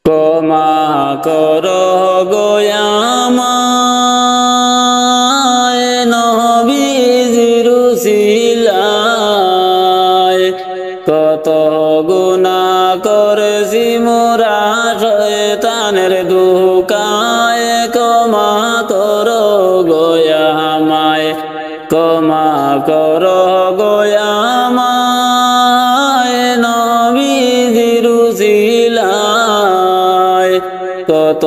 ক্ষমা করো গো আমায় নবীজির উসিলায় কত গুনাহ করেছি মোরা শয়তানের ধোঁকায় ক্ষমা করো গো আমায় ক্ষমা করো গো আমায় নবীজির উসিলায় কত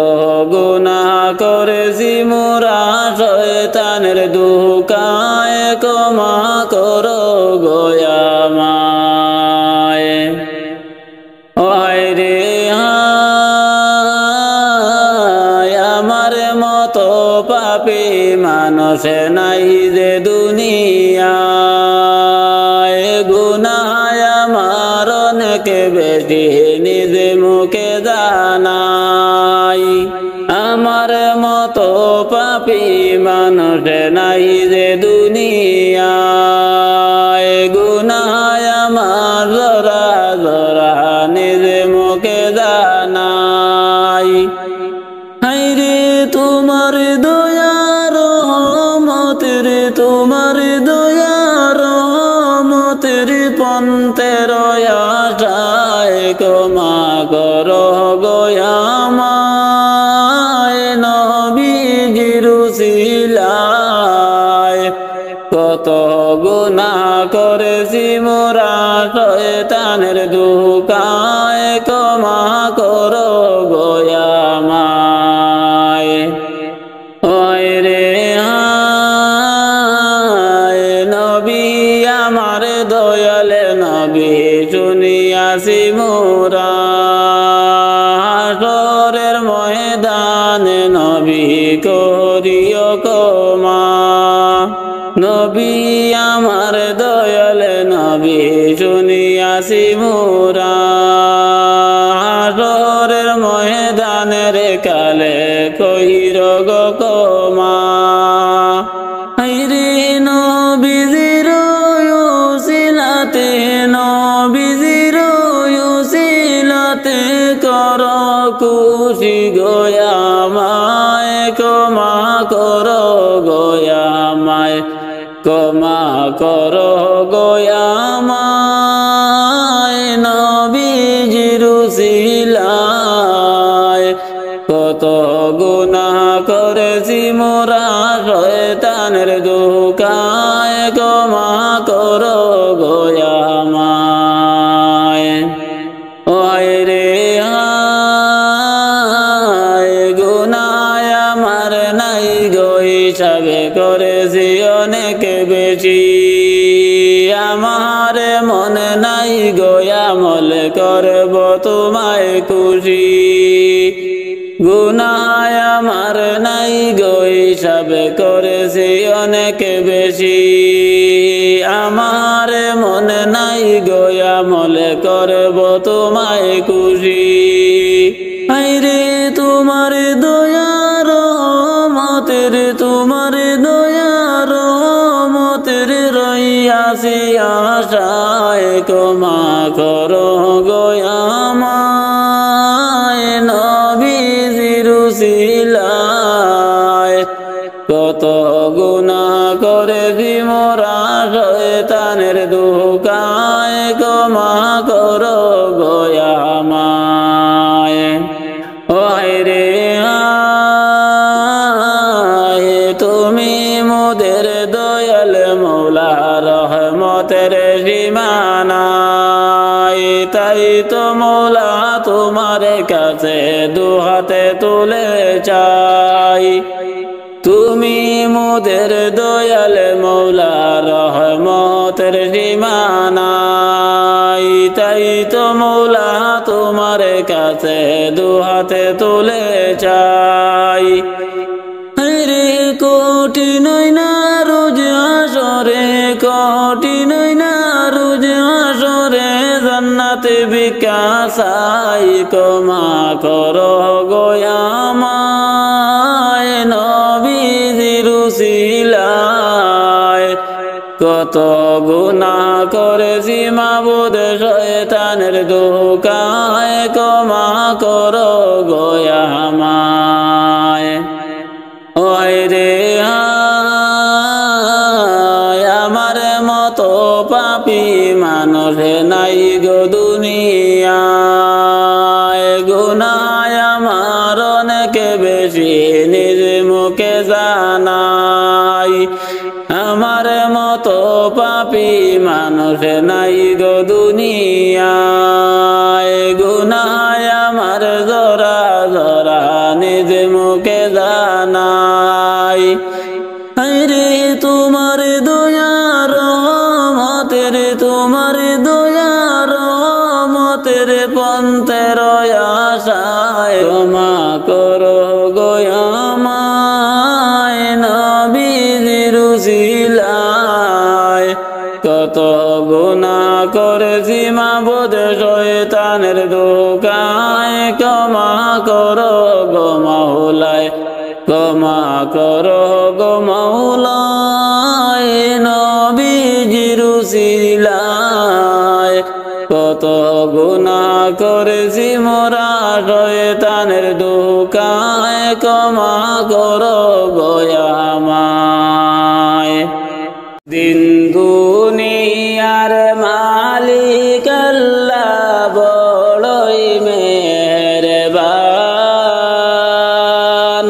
গুনাহ করেছি মোরা শয়তানের ধোঁকায় ক্ষমা করো গো আমায় ওরে আমার মতো পাপী মানুষ নাই যে দুনিয়ায় গুনাহ আমার অনেক বেশি নিজে মুখে জানাই আমার মতো পাপী মানুষ নাই যে দুনিয়ায় গুনাহ আমার জরা জরা নিজে মুখে জানাই হায়রে তোমার দয়ার রহমতের তোমার দয়ার রহমতের পন্থের আশায় ক্ষমা করো গো আমায় নবীজির উসিলায় কত গুনাহ করেছি মোরা শয়তানের ধোঁকায় ক্ষমা করো গো আমায় ওরে নবী আমার দয়াল নবী শুনিয়াছি মোরা হাসরের ময়দানে নবী করিও ক্ষমা নবী আমার দয়াল নবী শুনিয়াছি মোরা হাসরের ময়দানের কালে কইর গো ক্ষমা হায়রে নবীজির উসিলাতে নবীজির উসিলাতে কর খুশি গো আমায় ক্ষমা করো গো আমায় ক্ষমা করো গো আমায় নবীজির উসিলায় কত গুনাহ করেছি মোরা শয়তানের ধোঁকায় ক্ষমা করো গো আমায় ওরে গুনাহ আমার নাই গো হিসাবে করেছি অনেক বেশি আমার মনে নাই গো আমল করব তোমায় খুশি গুনাহ আমার নাই গো হিসাবে করেছি অনেক বেশি আমার মনে নাই গো আমল করব তোমায় খুশি হায়রে তোমার দয়ার রহমতের তোমার দয়ার রহমতের রইয়াছি আশায় ক্ষমা করো গো আমায় নবীজির উসিলায় কত গুনাহ করেছি মোরা শয়তানের ধোঁকায় ক্ষমা করো গো আমায় ওরে তুমি মোদের দয়াল মৌলা রহমতের সীমানাই তাই তো মৌলা তোমার কাছে দুহাতে তুলে চাই তুমি মোদের দয়াল মৌলা রহমতের সীমানাই তাই তো মৌলা তোমার কাছে দুহাতে তুলে চাই রে কোটি নয়না রোজ আসরে কোটি নয়না রোজ আসরে জান্নাতে বিকাশাই ক্ষমা করো গো আমায় নবীজির উসিলায় কত গুনাহ করেছি মাবুদ শয়তানের ধোঁকায় ক্ষমা করো গোয়ামায় ওই রে আমার মতো পাপী মানুষ নাই গো দুনিয়ায় গুনাহ আমার অনেক বেশি নিজ মুখে জানাই আমার মতো পাপী মানুষ নাই গো দুনিয়ায় গুনাহ আমার জরা জরা নিজ মুখে জানাই রে তোমার দয়া রহমতের তোমার দয়া রহমতের পন্থের আশায় ক্ষমা করো গো আমায় নবীর উসিলায় কত গুনাহ করেছি মাবুদ শয়তানের ধোঁকায় ক্ষমা করো গো মাওলায় ক্ষমা করো গো মাওলায় নবীজির উসিলায় কত গুনাহ করেছি মোরা শয়তানের ধোঁকায় ক্ষমা করো গো আমায় দিন দুনিয়ার মালিক আল্লাহ বড়ই মেহেরবান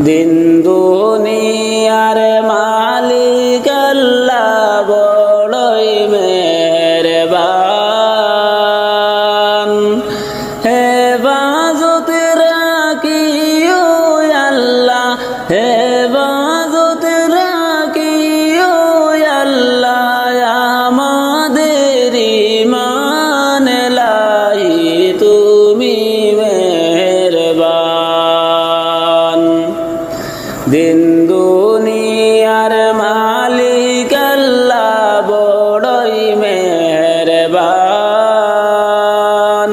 দিন দুনিয়ার মালিক আল্লাহ বড়ই মেহেরবান হেফাজত রাখিও আল্লাহ হেফাজত রাখিও আল্লাহ আমাদের ঈমান লাই তুমি মেহেরবান দিন দুনিয়ার মালিক আল্লাহ বড়ই মেহেরবান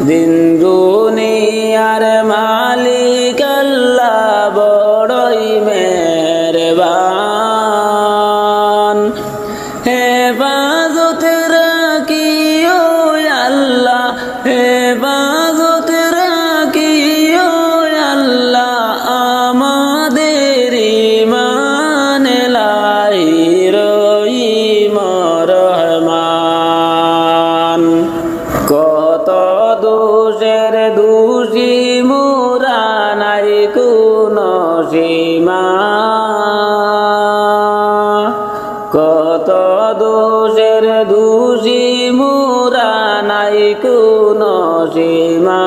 দিন দুনিয়ার মালিক আল্লাহ বড়ই মেহেরবান হেফাজত রাখিও আল্লাহ হেফাজত রাখিও আল্লাহ আমাদের ঈমান লাই রহিম রহমান কত দোষের দোষী মোরা নাই কোনো সীমা কত দোষের দোষী মোরা নাই কোনো সীমা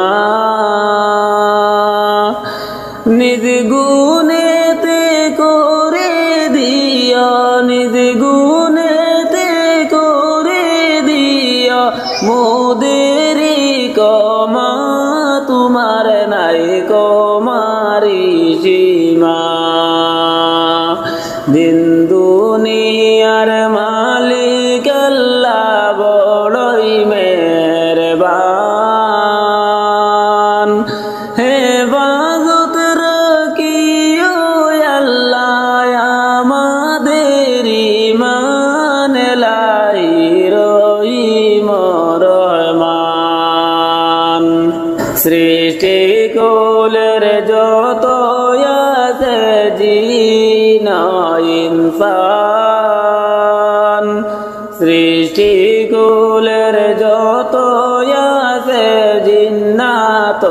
নিজ গুণেতে করে দিও নিজ গুণেতে করে দিও মোদের ক্ষমা তোমার নাই কমারি সীমা দিন দুনিয়ার মালিক আল্লাহ বড়ই মেহেরবান হেফাজত রাখিও আল্লাহ আমাদের ঈমান লাই রহিম রহমান সৃষ্টি কুলের যত আছে জিন ইনসান সৃষ্টি কুলের যত আছে জিন্নাত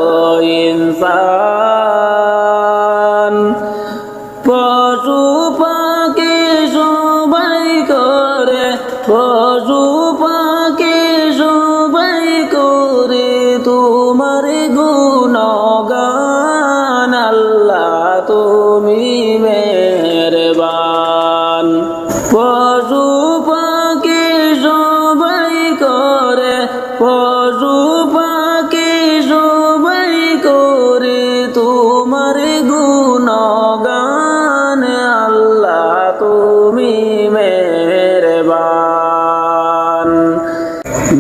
ইনসান পশু পাখি সবাই করে পশু পাখি সবাই করে তোমার গুণগান আল্লাহ তুমি মেহেরবান পশু পাখি সবাই করে পশু পাখি সবাই করে তোমার গুণগান আল্লাহ তুমি মেহেরবান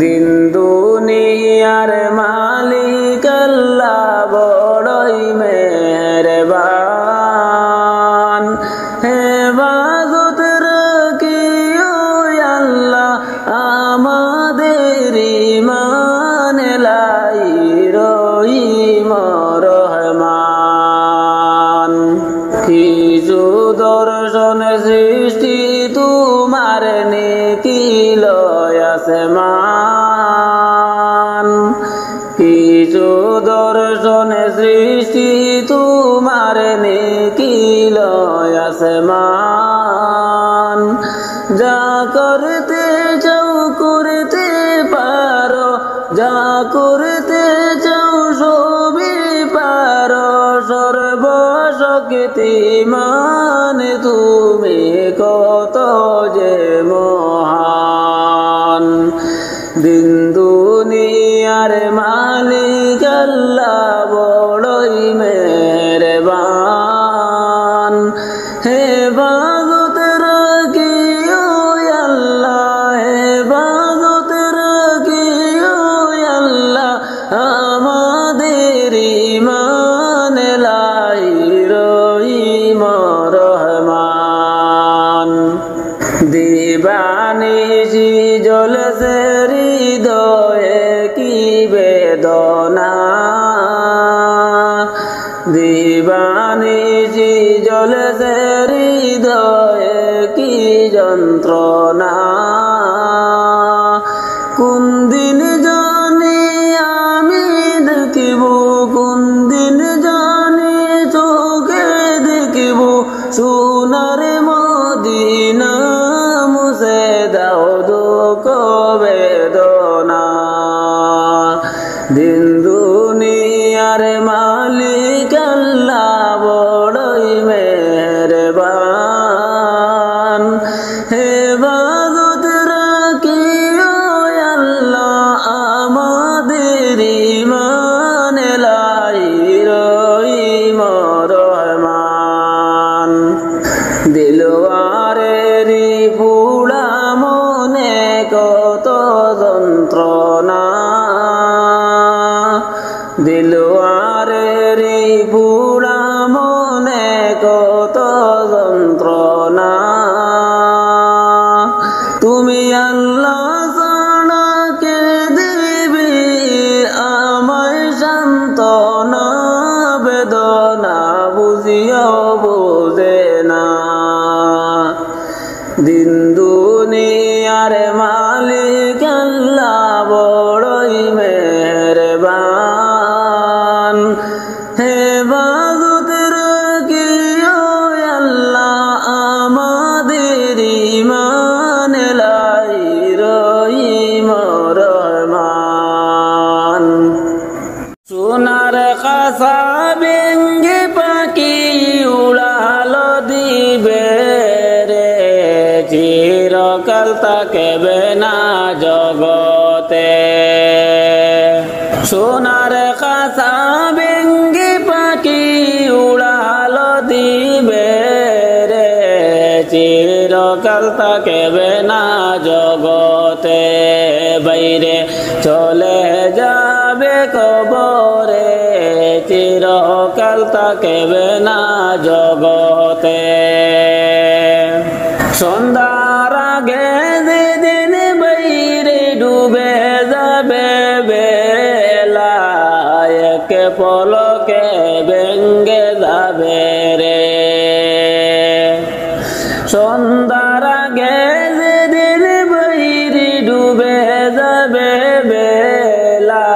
দিন দুনিয়ার মালিক আল্লাহ বড়ই মেহেরবান হেফাজত রাখিও আল্লাহ আমাদের ঈমান লাই রহিম সুদর্শনে সৃষ্টি তোমার নিখিল আসমান যা করতে চাও করতে পারো যা করতে চাও সবই পারো সর্বশক্তিমান তুমি কত যে মহান দিন দুনিয়ার মালিক আল্লাহ বড়ই মেহেরবান হেফাজত রাখিও আল্লাহ হেফাজত রাখিও আল্লাহ আমাদের ঈমান লাই রহিম রহমান দিবানিশি জ্বলছে হৃদয়ে কি বেদনা দিবানিশি জ্বলছে হৃদয়ে কি যন্ত্রণা কোন দিন জানি আমি দেখিব কোন দিন জানি চোখে দেখিব সোনার মদিনা মুছে দাও দুঃখ বেদনা দিন দুনিয়ার মালিক আল্লাহ বড়ই মেহেরবান হেফাজত রাখিও আল্লাহ আমাদের ঈমান লাই রহিম রহমান দিলওয়ারেরি পুরা মনে কত যন্ত্রণা দিলওয়ারেরি পুরা মনে কত যন্ত্রণা তুমি আল্লাহ ছাড়া কে দিবি আমায় সান্ত্বনা বেদনা বুঝিও বোঝে না দিন দুনিয়ার মালিক আল্লাহ বড়ই মেহেরবান হেফাজত রাখিও আল্লাহ আমাদের ঈমান লাই রহিম রহমান সোনার খাসা ভেঙ্গে পাখি উড়ালো দিবে রে চিরকাল থাকবে না জগতে সোনার খাসা ভেঙ্গে পাখি উড়ালো দিবে রে চিরকাল থাকবে না জগতে বাইরে চলে যাবে কবরে চিরকাল থাকবে না জগতে সন্ধ্যার আগে যেদিন বাইরে ডুবে যাবে বেলা এক পলকে ভেঙ্গে যাবে রে সন্ধ্যার আগে যেদিন বাইরে ডুবে যাবে বেলা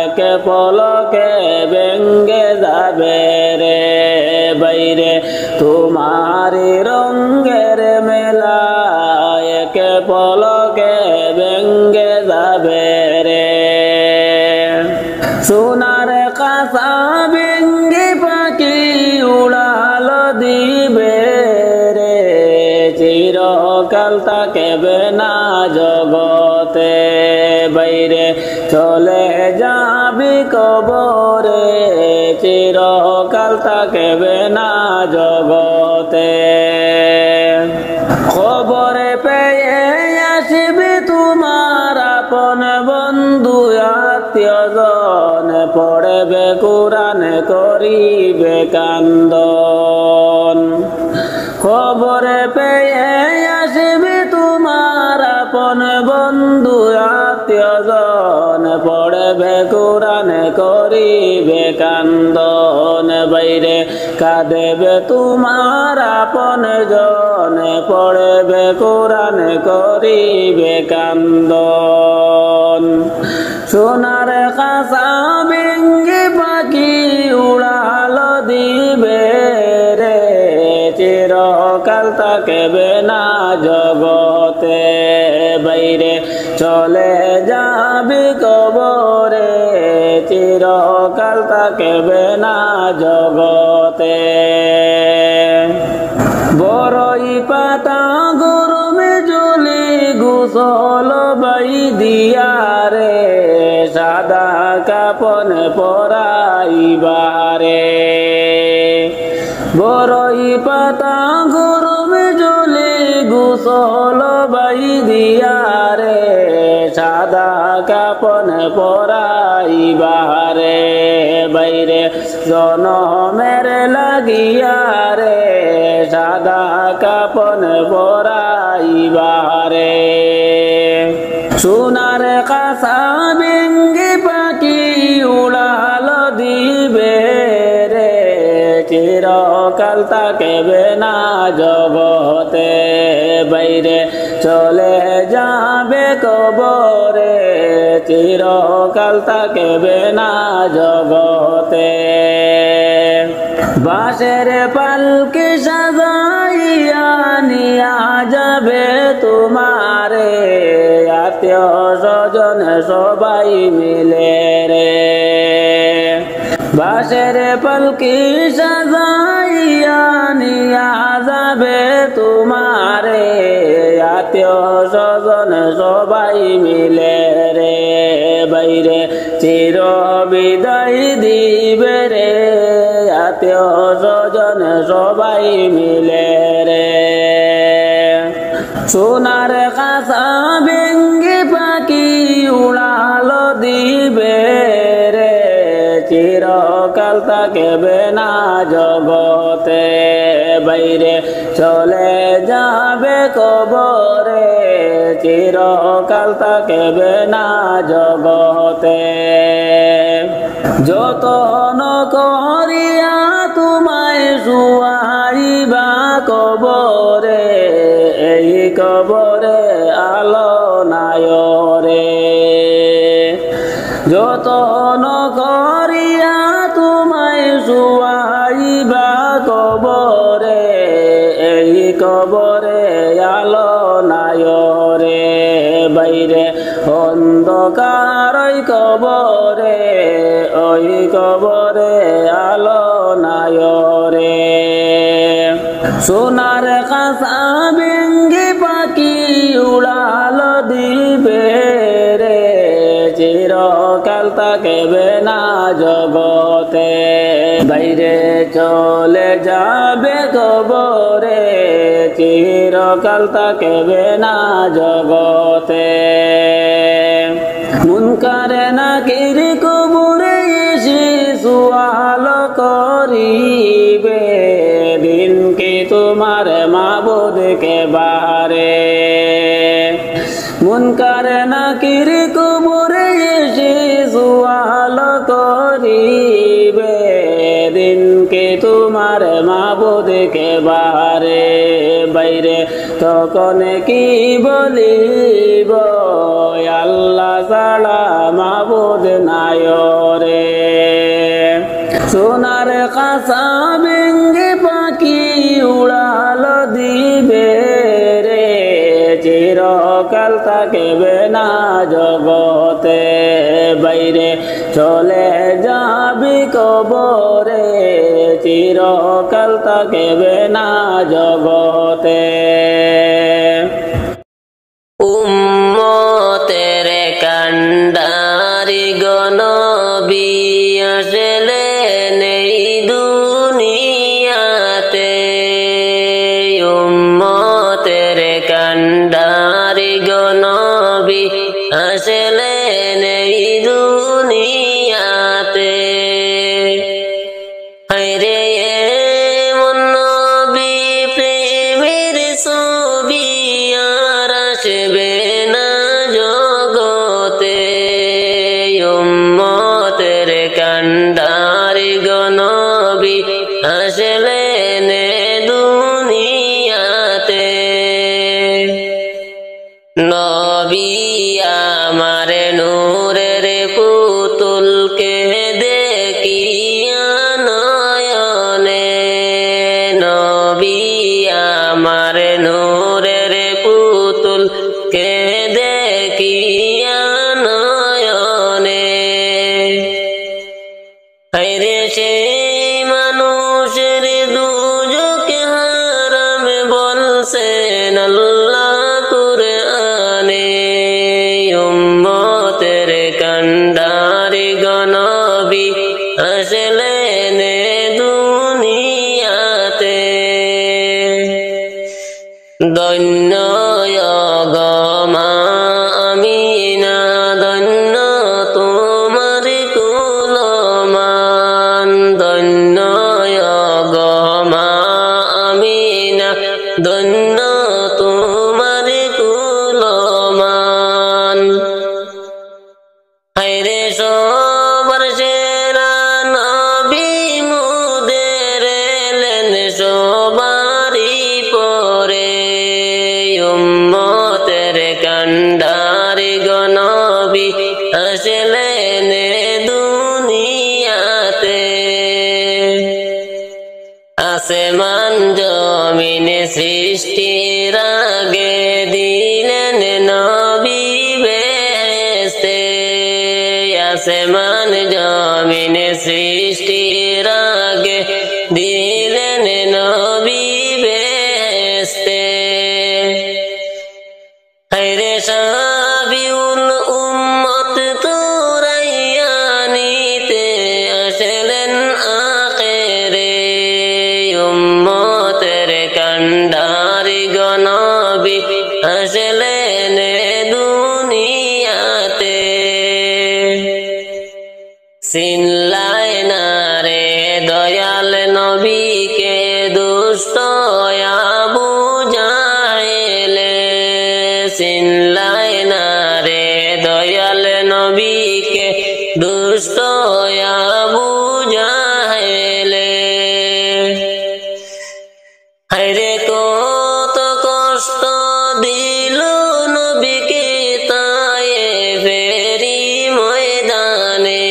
এক পলকে ভেঙ্গে যাবে রে বাইরে তোমারি রঙের মেলা এক পলকে ভেঙ্গে যাবে রে সোনার কাঁসা ভেঙ্গে পাখি উড়ালো দিবে রে চিরকাল থাকবে না জগতে বাইরে চলে যাবি কবরে চিরকাল থাকবে না জগতে খবরে পেয়ে আসবে তোমার আপন বন্ধু আত্মীয়জন পড়বে কোরআন করিবে কান্দন খবরে পেয়ে আসবে তোমার আপন বন্ধু আত্মীয়জন পড়বে কোরআন করিবে কান্দন বাইরে কাঁদেবে তোমার আপন জন পড়বে কোরআন করিবে কান্দন সোনার খাসা ভেঙ্গে পাখি উড়ালো দিবে রে, চিরকাল থাকবে না জগতে, বাইরে চলে যাবে কবরে, চিরকাল থাকবে না জগতে। বড়ই পাতা গরমে জলে গোসল বাই দিয়া রে, সাদা কাপন পরাইবারে। বড়ই পাতা গরমে জলে গোসল বাই দিয়া রে, সাদা কাপন পরাইবারে, বাইরে জনমের লাগিয়া রে, সাদা কাপন পরাইবারে। সোনার খাসা ভেঙ্গে পাখি উড়ালো দিবে রে, চিরকাল থাকবে না জগতে, বাইরে চলে যাবে কবরে, চিরকাল থাকবে না জগতে। বাঁশের পালকি সাজাইয়া নিয়া যাবে তোমারে, আত্মীয় স্বজন সবাই মিলে রে। বাঁশের পালকি সাজাইয়া নিয়া যাবে তোমারে, আত্মীয় স্বজন সবাই মিলে রে, বাইরে চির বিদায় দিবে রে, আত্মীয় স্বজন সবাই মিলে রে। সোনার খাসা ভেঙ্গে পাখি উড়ালো দিবে রে, চিরকাল থাকবে না জগতে, বাইরে চলে যাবে কবরে, চিরকাল থাকবে না জগতে। যতন করিয়া তোমায় শুয়াইবা কবরে, এই কবরে আলো নাই রে। যতন করিয়া তোমায় শুয়াইবা কবরে, এই কবরে আলো নাই রে, বাইরে অন্ধকার ওই কবরে, ওই কবরে আলো নাই রে। সোনার খাসা ভেঙ্গে পাখি উড়ালো দিবে রে, চিরকাল থাকবে না জগতে, বাইরে চলে যাবে কবরে, চিরকাল থাকবে না জগতে। মুনকারে নাকির কবরে এসে সুয়াল করিবে, দিন কি তোমার মাবুদকে বাহারে। মুনকারে নাকির কবরে এসে সুয়াল করিবে, দিন কি তোমার মাবুদকে বাহারে, বাইরে তখন কি বলিব, আল্লাহ ছাড়া মাবুদ নাই রে। সোনার খাসা ভেঙ্গে পাখি উড়ালো দিবে রে, চিরকাল থাকবে না জগতে, বাইরে চলে যাবি কবরে, চিরকাল থাকবে না জগতে। উম্মতের কান্ডারি গনবী আসলেন এই দুনিয়াতে, উম্মতের কান্ডারি গনবী আসলেন এই দুনিয়াতে। হায়রে এমন নবী প্রেমের ছবি আর আসবে না জগতে, উম্মতের কান্ডারি গনবী আসলেন দুনিয়াতে। নবী আমার নূরের আসলেন দুনিয়াতে। ধন্য গো মা আমিনা, ধন্য তোমার কুলমান। ধন্য গো মা আমিনা, ধন্য তোমার কুলমান। হায়রে সবার সেরা নবী মুদের এলেন সবারই পরে। উম্মতের কান্ডারি গো নবী আসলেন দুনিয়াতে। আসমান জমিন সৃষ্টির আগে দিলেন নবী বেহেশতে। আসমান জমিন সৃষ্টির আগে দিলেন নবী বেহেশতে। হায়রে সাবিউল উম্মত তুরাইয়ানিতে আসলেন আখেরে। উম্মতের কান্ডারি গো নবী আসলেন দুনিয়াতে। চিনলাই না রে দয়াল নবীকে দুষ্ট আবু জাহেলে। চিনলাই না রে দয়াল নবীকে দুষ্ট আবু জাহেলে। হায়রে কত কষ্ট দিল নবীকে তায়েফেরি ময়দানে।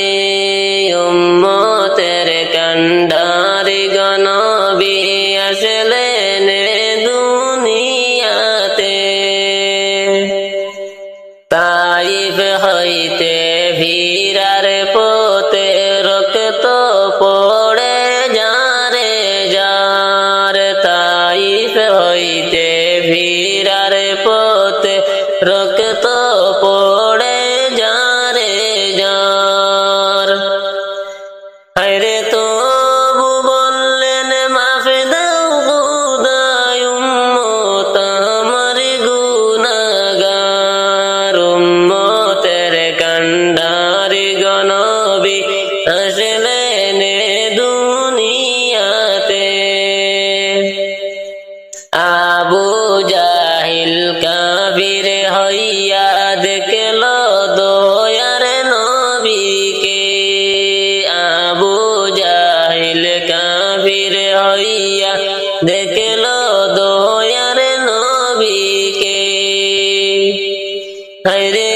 উম্মতের কান্ডারি গো নবী আসলেন দুনিয়াতে। তাইফ হইতে ফিরার পথে রক্ত পড়ে যারে যার। তাইফ হইতে ফিরার পথে রক্ত পড়ে যারে যার। হায়রে তবু বললেন মাফ দাও খোদায় উম্মত আমার গুনাহগার। উম্মতের কান্ডারি গো নবী আসলেন দুনিয়াতে। আবু জাহিল কাফির হইয়া দেখল দয়ার নবীকে। আবু জাহিল কাফির হইয়া দেখল দয়ার নবীকে। হায়রে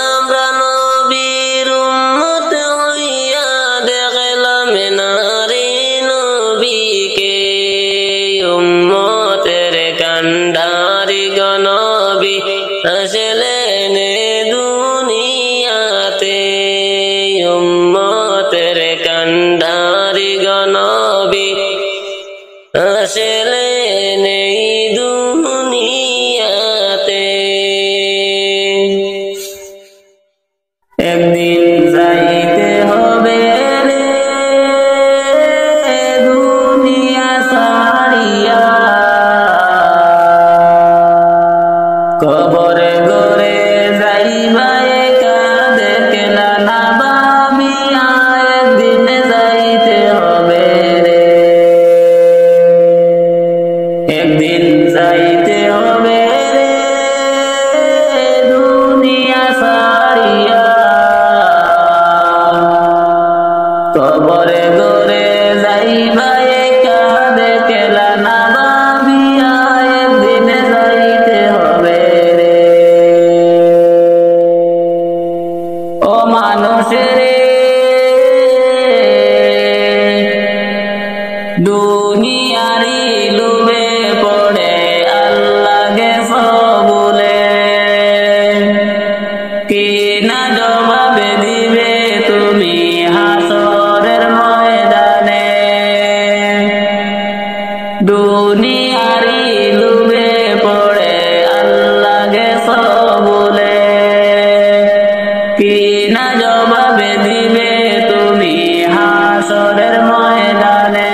আমরা নবীর উম্মত হইয়া দেখলাম নারী নবীকে। উম্মতের কান্ডারি গো নবী আসলেন দুনিয়াতে। উম্মতের কান্ডারি গো নবী আসলেন দুনিয়াতে। একদিন যাইতে হবে রে দুনিয়া ছাড়িয়া। কবরে গরে যাইবা একা দেখলা না ভাবিয়া। একদিন যাইতে হবে রে, একদিন যাইতে হবে রে দুনিয়া ছাড়িয়া। কবরে গরে যাইবা একা দেখলা না ভাবিয়া। একদিন যাইতে হবে রে। ও মানুষ রে দুনিয়ারি লোভে পড়ে আল্লাহ গেছ বলে। কি না জবাবে দিবে তুমি হাসরের ময়দানে। দুনিয়ারি লোভে পড়ে আল্লাহ গেছ বলে। কি না জবাবে দিবে তুমি হাসরের ময়দানে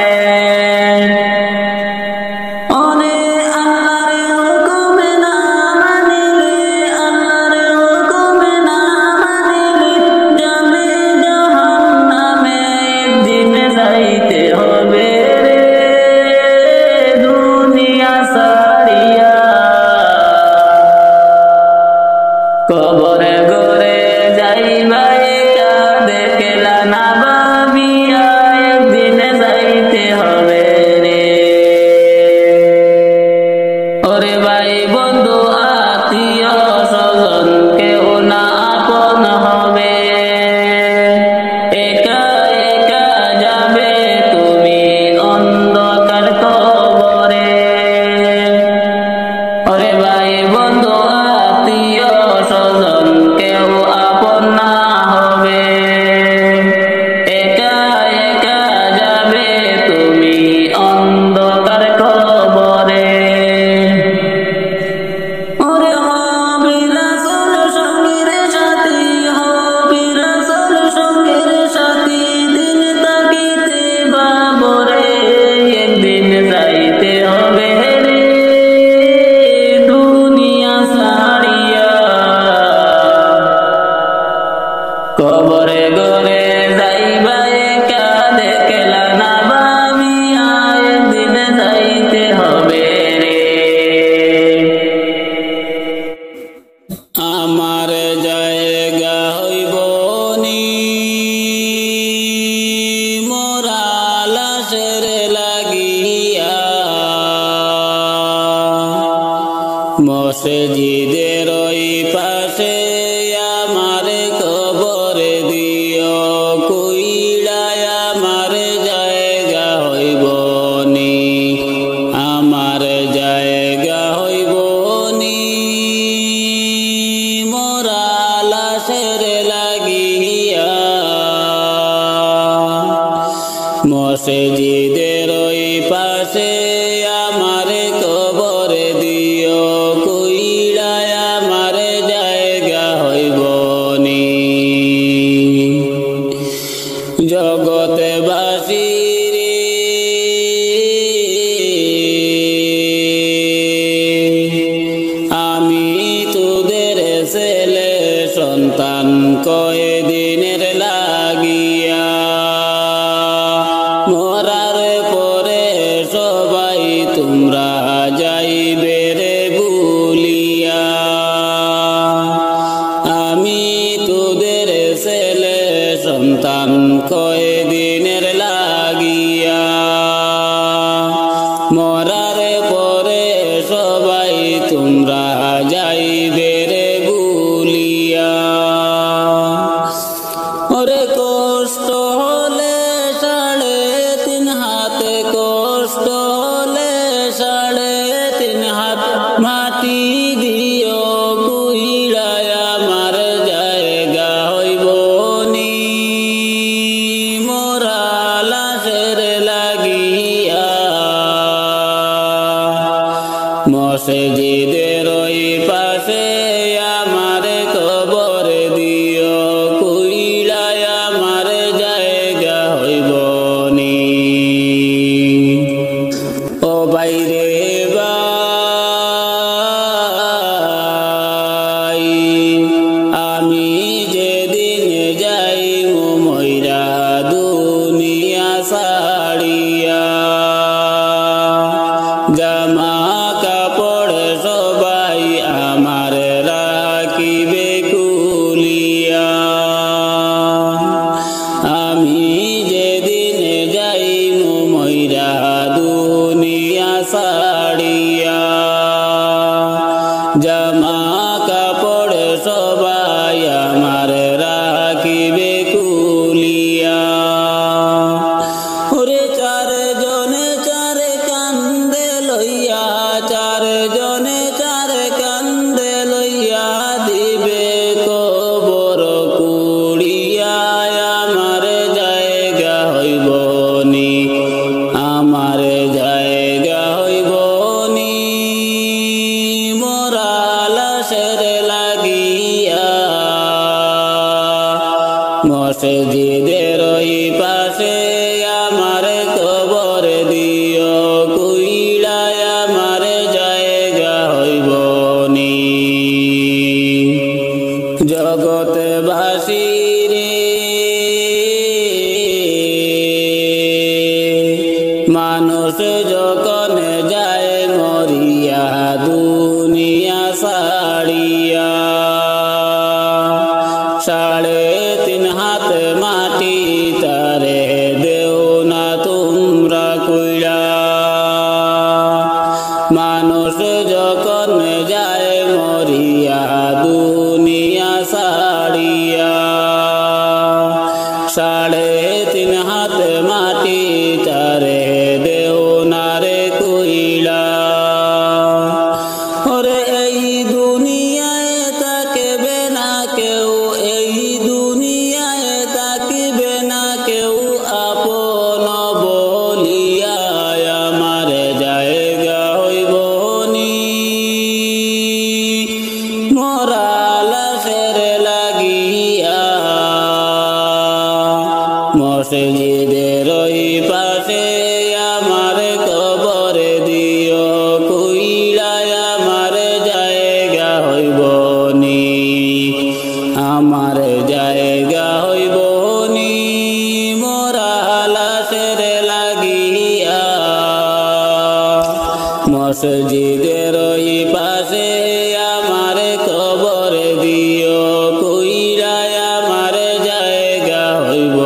কবরে গরে যাইবা একা দেখলা না ভাবিয়া একদিন যাইতে হবে রে ওরে ভাই বন্ধু আত্মীয় স্বজন কেউ না আপন হবে একা একা যাবে তুমি অন্ধকার কবরে ওরে ভাই বন্ধু আত্মীয় স্বজন কেউ আপন না হবে একা একা যাবে তুমি অন্ধকার কবরে ওরে হবি রাসূল সঙ্গীর সাথী হবি রাসূল সঙ্গীর সাথী দিন তাকিতে বাবরে একদিন যাইতে হবে রে দুনিয়া ছাড়িয়া কবরে গরে যাইবা একা দেখলা না ভাবিয়া একদিন যাইতে হবে রে আমার জায়গা হইব নি মোরা লাশের লাগিয়া মসজিদের ওই পাশে আমার কবর দিও কইড়ায় আমার জায়গা হইব নি আমার জায়গা হইব নি মোরা লাশের লাগিয়া মসজিদের ওই পাশে আমার কবর দিও কইড়ায় আমার জায়গা হইব নি জগতে বাসী রে আমি তোদের ছেলে সন্তান কয়দিনের লাগিয়া মরার পরে সবাই তোমরা যাইবে রে ভুলিয়া আমি তোদের ছেলে সন্তান কয়দিনের লাগিয়া মরার পরে সবাই তোমরা যাইবে রে ভুলিয়া ওরে কষ্ট হলে 3.5 হাত কষ্ট হলে 3.5 হাত মাটি দিও কইড়ায় আমার জায়গা হইব নি মোরা লাশের লাগিয়া মসজিদের ওই পাশে আমার কবর দিও কইড়ায় আমার জায়গা হইব নি ও বাইরে ভাই আমি যেদিন যাই মইরা দুনিয়া ছাড়িয়া জামা কাপড় সবাই আমার রাখিবে কুলিয়া আমি যেদিন যাই মইরা দুনিয়া ছাড়িয়া জামা কাপড় সবাই আমার রাখিবে কুলিয়া ওরে 4 জনে 4 কান্দে লইয়া 4 জনে 4 কান্দে লইয়া দিবে কবর কুড়িয়া আমার জায়গা হইব নি আমার জায়গা হইব মানুষ যখন যায় মরিয়া দুনিয়া ছাড়িয়া, 3.5 হাত মাটি তারে দেও না তোমরা কইরা। মানুষ যখন যায় মরিয়া দুনিয়া ছাড়িয়া, 3.5 হাত মাটি তারে দেও না রে কইলা। ওরে এই দুনিয়ায় তাকবে না কেউ, এই দুনিয়ায় তাকবে না কেউ আপন বলিয়া, আমার জায়গা হইব নি মরা লাশের লাগিয়া। মসজিদের ওই পাশে আমার কবর দিও কইলা, আমার জায়গা হইব নি, আমার জায়গা হইব নি মরা লাশের লাগিয়া। মসজিদের ওই পাশে আমার কবর দিও কইরা, আমার জায়গা হইব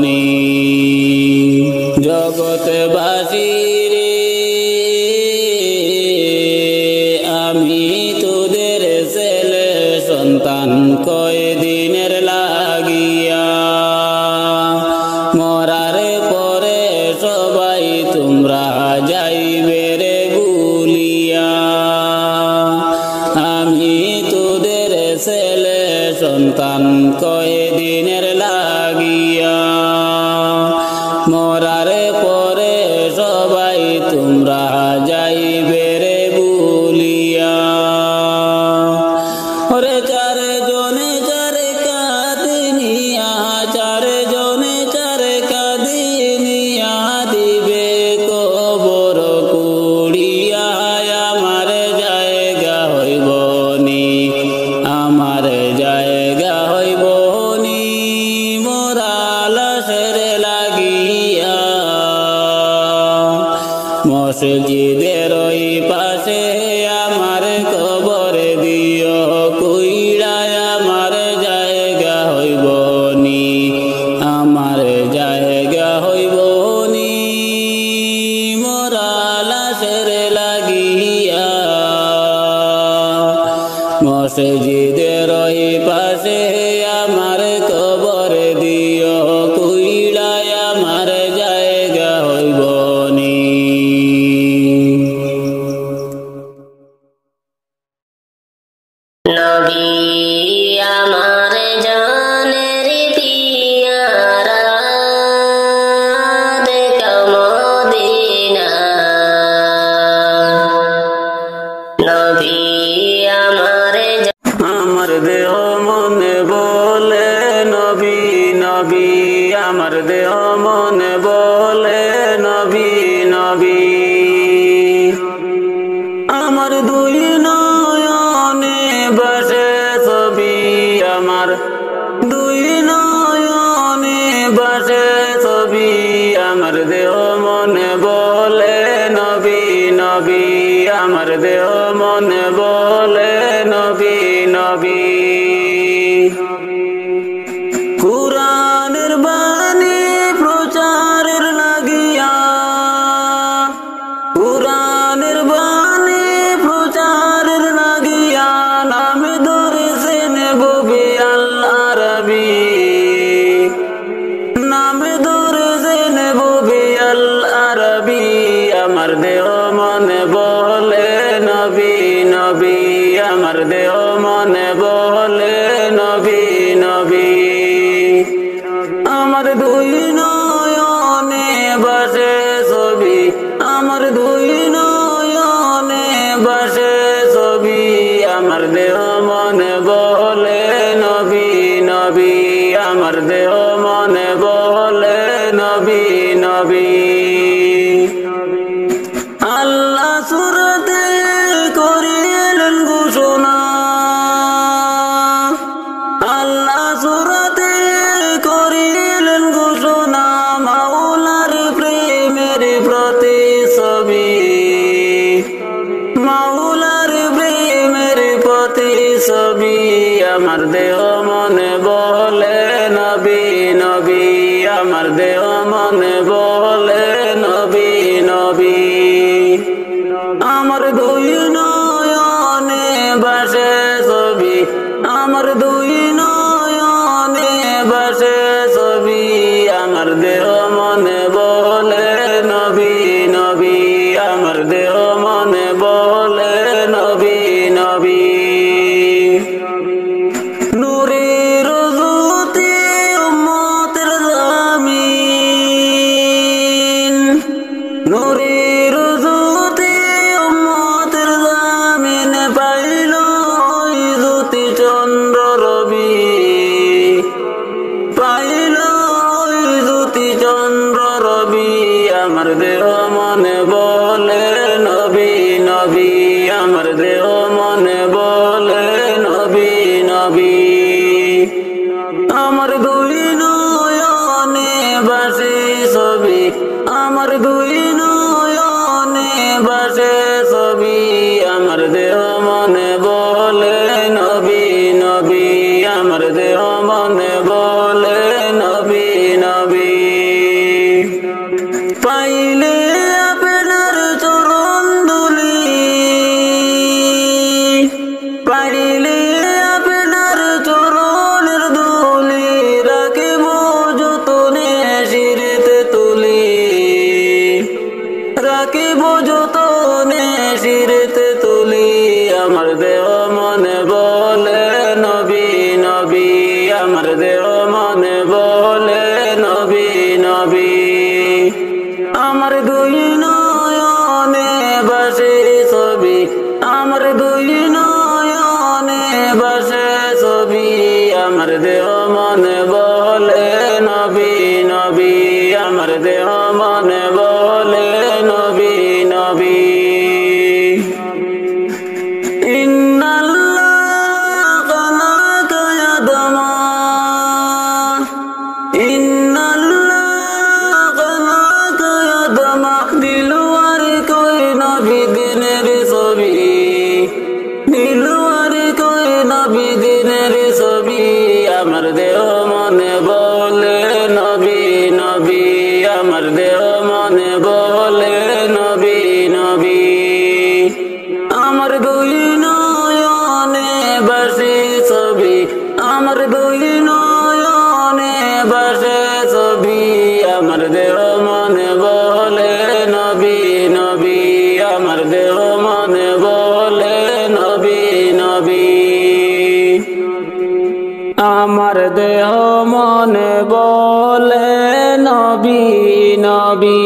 নি। জগৎবাসী রে আমি তোদের ছেলে সন্তান কয়দিনের লাগিয়া, মরার পরে সবাই তোমরা যাইবে রে ভুলিয়া। আমি তোদের ছেলে সন্তান কয়দিনের লাগিয়া, মরার পরে সবাই তোমরা যাইবে রে ভুলিয়া। ওরে 4 জনে 4 কাঁদিনিয়া, 4 জনে 4 কাঁদিনিয়া দিবে কবর কুড়িয়া, আমার জায়গা হইব নি, আমার জায়গা হইব নি মরা লাশের লাগিয়া। মসজিদের ওই পাশে আমার কবর দিও কইরা, আমার জায়গা হইব নি, আমার জায়গা হইব নি মরা লাশের লাগিয়া। মসজিদের ওই পাশে আমার কবর দিও কইরা, আমার জায়গা হইব নি। নবী আমার জানের পিয়ারা, দেখা মদিনা। নবী আমার দেহ মনে বলে নবী নবী, আমার দেহ মনে বলে নবী নবী। আমার 2 নয়নে বসে ছবি, আমার 2 নয়নে বসে ছবি। আমার দেহ মনে বলে নবী নবী, আমার দেহ মনে বলে নবী নবী। কুরআনের বাণী প্রচারের লাগিয়া, কুরআনের বাণী প্রচারের লাগিয়া, নামে ধরেছেন ববি আল আরবি, নামে ধরেছেন ববি আল আরবি। আমার দেহ মনে বলে নবী নবী, আমার দেহ মনে বলে নবী নবী। আমার 2 নয়নে বসে ছবি, আমার 2 নয়নে বসে ছবি। আমার দেহ মনে বলে নবী নবী, আমার দেহ মনে বলে নবী নবী। আল্লাহ সূরাতে করিলেন ঘোষণা, আল্লাহ সূরাতে করিলেন ঘোষণা, মাওলার প্রেমের দেহ মনে বলে নবী নবী। আমার দুই নয়নে ভাসে ছবি, আমার দুই নয়নে ভাসে ছবি, আমার দেহ মনে বলে নবী নবী, আমার দেহ মনে বলে নবী নবী। নূরের জ্যোতি উম্মতের জামিন, নূরের জ্যোতি উম্মতের জামিন, পাইল ওই জ্যোতি চন্দ্র রবি, পাইল ওই জ্যোতি চন্দ্র রবি, আমার দেহ মনে বলে নবী নবী, আমার দেহ মনে বলে নবী নবী। আমার দুই নয়নে ভাসে ছবি, আমার দুই নয়নে ভাসে ছবি, আমার দেহ মনে বলে নবী নবী, আমার দেহ মনে বলে নবী নবী। পাইলে আপনার চরণ ধুলি, পাইলে আপনার চরণের ধুলি, রাখিব যতনে শিরতে তুলি, রাখিব যতনে শিরতে তুলি, আমার দেহ মনে বলে নবী নবী, আমার দেহ মনে বলে নবী নবী। আমার দুই নয়নে ভাসে ছবি, আমার দুই নয়নে ভাসে ছবি, আমার দেহ মনে বলে নবী নবী, আমার দেহ মনে বলে নবী নবী। ইন্নাল্লাহ খালাকা আদমা, ইন্নাল্লাহ খালাকা আদমা, দিলওয়ার কই নবী দিনের ছবি, দিলওয়ার কই নবী দিনের ছবি, আমার দেহ মনে বলে নবী নবী, আমার দেহ মনে বলে নবী নবী। আমার দুই নয়নে ভাসে ছবি, আমার দুই নয়নে ভাসে ছবি, আমার দেহ মনে বলে নবী নবী, আমার দেহ মনে বলে নবী নবী। আমার দেহ মনে বলে নবী নবী,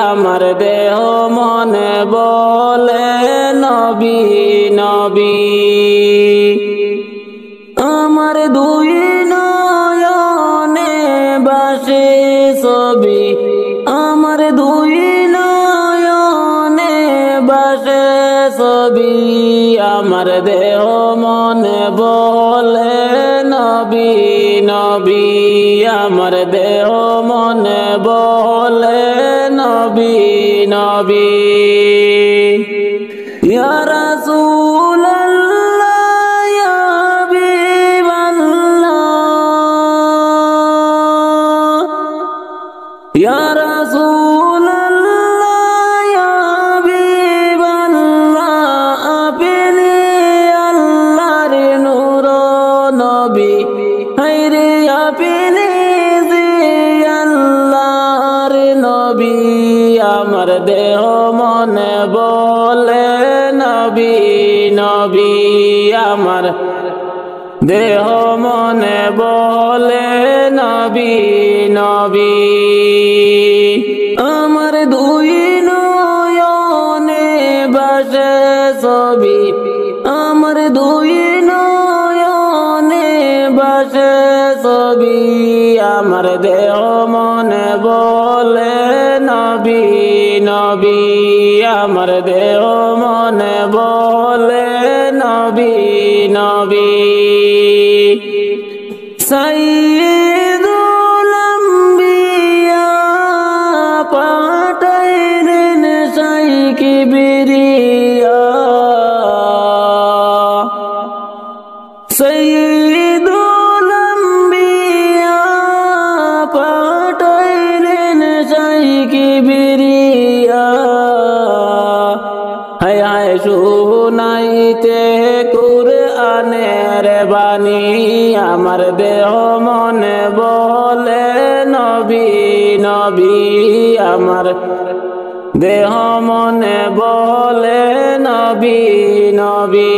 আমার দেহ মনে বলে নবী নবী। আমার দুই নয়নে ভাসে ছবি, আমার দুই নয়নে ভাসে ছবি, আমার দেহ মনে বলে নবী নবী, আমার দেহ মনে বলে নবী নবী। ইয়া রাসূলুল্লাহ ইয়া হাবিবাল্লাহ, ইয়া রাসূলুল্লাহ ইয়া হাবিবাল্লাহ, আপনি আল্লাহর নূর নবী, হায়রে আপনি যে আল্লাহর নবী, আমার দেহ মনে বলে নবী নবী, আমার দেহ মনে বলে নবী নবী। আমার দুই নয়নে ভাসে ছবি, আমার দুই নয়নে ভাসে ছবি, আমার দেহ মনে বলে নবী নবী, আমার দেহ মনে বলে নবী নবী। সাইয়্যিদুল আম্বিয়া পাঠাইলেন সাই কিবরিয়া, সাইয়্যিদুল আম্বিয়া পাঠাইলেন পাইতে কুরআনের বাণী আমার দেহ মনে বলে নবী নবী আমার দেহ মনে বলে নবী নবী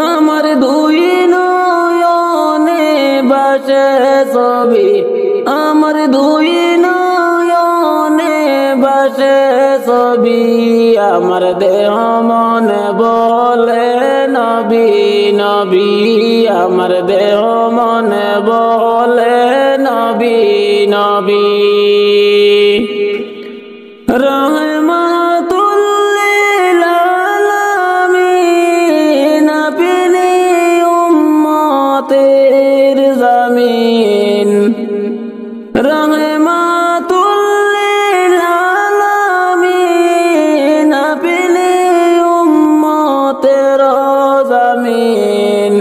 আমার দুই নয়নে বাসে ছবি আমার দুই নয়নে বাসে ছবি আমার দেহ মনে বলে নবী নবী আমার দেহ মনে বলে নবী নবী রহমাতুল লিল আলামিন আপনি উম্মতের জামিন রহমাতুল লিল আলামিন আপনি উম্মতের জামিন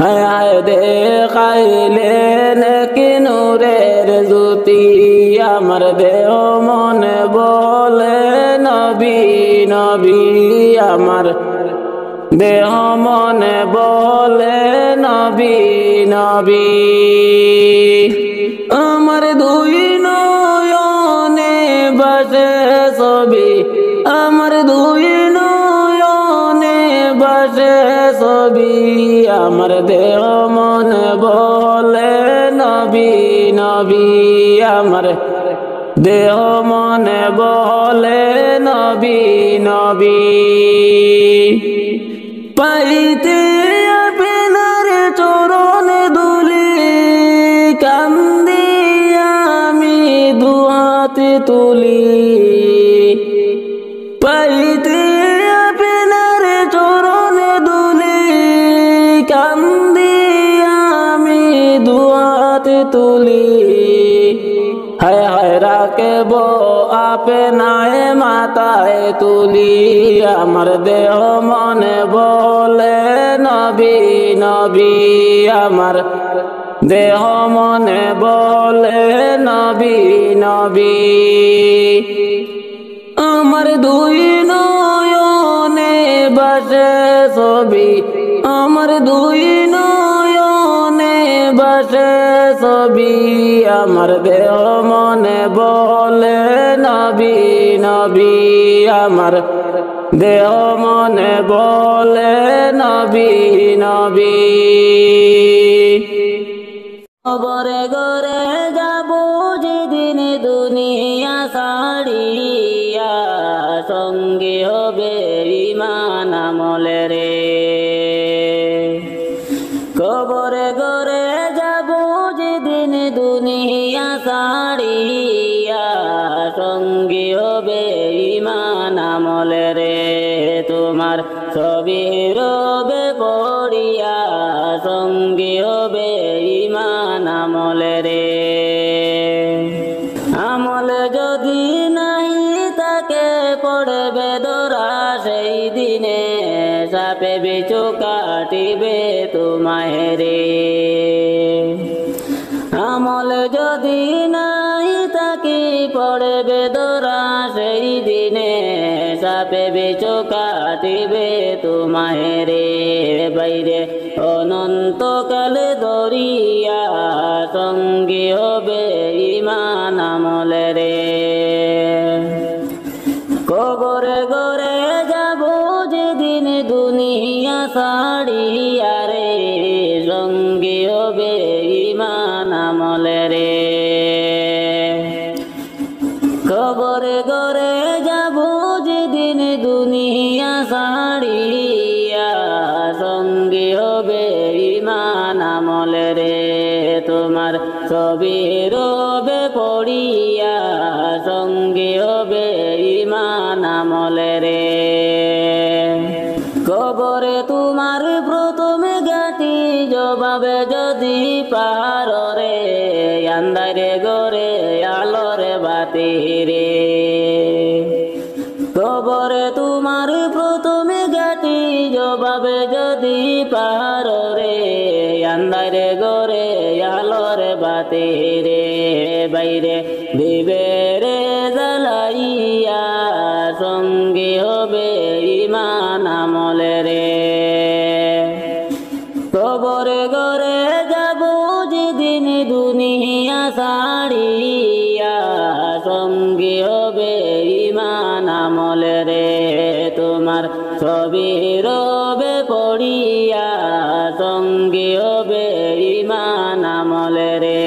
হায় হায় দেখাইলেন কি নূরের জ্যোতি আমার দেহ মনে বলে নবী নবী আমার দেহ মনে বলে নবী নবী আমার দুই নয়নে বাসে ছবি আমার দুই নয়নে বাসে ছবি আমার দেহ মনে বলে নবী নবী আমার দেহ মনে বলে নবী নবী পাইতে আপনার চরণ দুলি কান্দি আমি দুহাত তুলি পাইতে আপনার চরণ দুলি কান্দি আমি দুহাত তুলি হায় হায় রাখব আপনায় মাথায় তুলি আমার দেহ মনে বলে নবী নবী আমার দেহ মনে বলে নবী নবী আমার দুই নয়নে বাসে ছবি আমার দুই নয়নে বাসে ছবি আমার দেহ মনে বলে নবী নবী আমার দেহ মনে বলে নবী নবী খবরে গরে যাব যেদিন দুনিয়া ছাড়িয়া সঙ্গে হবে ঈমান আমলে রে খবরে গরে যাব যেদিন দুনিয়া ছাড়িয়া সঙ্গে হবে ঈমান আমলে রে তোমার ছবি রবে পড়িয়া সঙ্গে হবে ঈমান আমলে রে আমলে যদি নাই তাকে পড়বে ধরা সেই দিনে সাপে বিছু কাটিবে তোমায় রে আমলে যদি নাই তাকে পড়বে ধরা সেই দিনে সাপে বিছু কাটিবে তোমায় রে বাইরে অনন্তকাল দরিয়া সঙ্গী হবে ঈমান আমলে রে কবরে গরে যাব যেদিন দুনিয়া ছাড়িয়া রে সঙ্গী হবে ঈমান আমলে রে কবরে গরে যাব যেদিন দুনিয়া ছাড়িয়া সঙ্গী হবে ঈমান আমলে রে তোমার ছবি রবে পড়িয়া সঙ্গী হবে ঈমান আমলে রে কবরে তোমার প্রথমে গাটি জবাবে যদি পারো রে আন্ধারে গরে আলোরে বাতি রে কবরে তোমার প্রথমে গাটি জবাবে যদি পারো রে আন্ধারে গরে আলোরে বাতি রে বাইরে দিবে রে জ্বালাইয়া সঙ্গী হবে ঈমান সাড়িয়া সঙ্গী হবে ইমান আমলে রে তোমার ছবি রবে পড়িয়া সঙ্গী হবে ইমান আমলে রে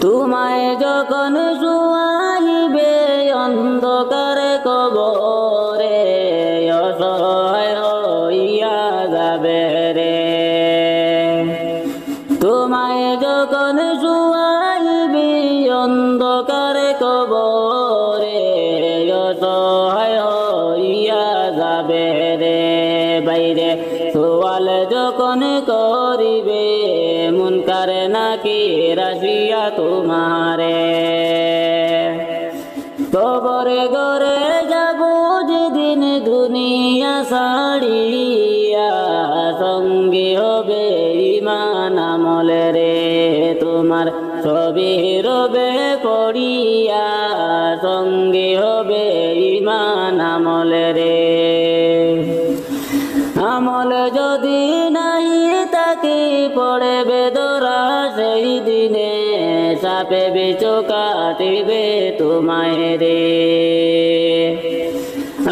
তোমায় যখন শুয়াইবে অন্ধকারে কবরে অসহায় হইয়া যাবে রে তোমায় যখন শুয়াইবে অন্ধকারে কবরে অসহায় হইয়া যাবে রে বাইরে সোয়াল যখন করিবে মুনকার নাকির আসিয়া তোমারে কবরে গরে যাব যেদিন দুনিয়া ছাড়িয়া সঙ্গী হবে ইমান আমলে রে তোমার ছবি রবে পড়িয়া সঙ্গী হবে ইমান আমলে রে আমল যদি নাই তাকে পড়ে বেদরা সেই দিনে সাপে বিচো কাটিবে তোমায় রে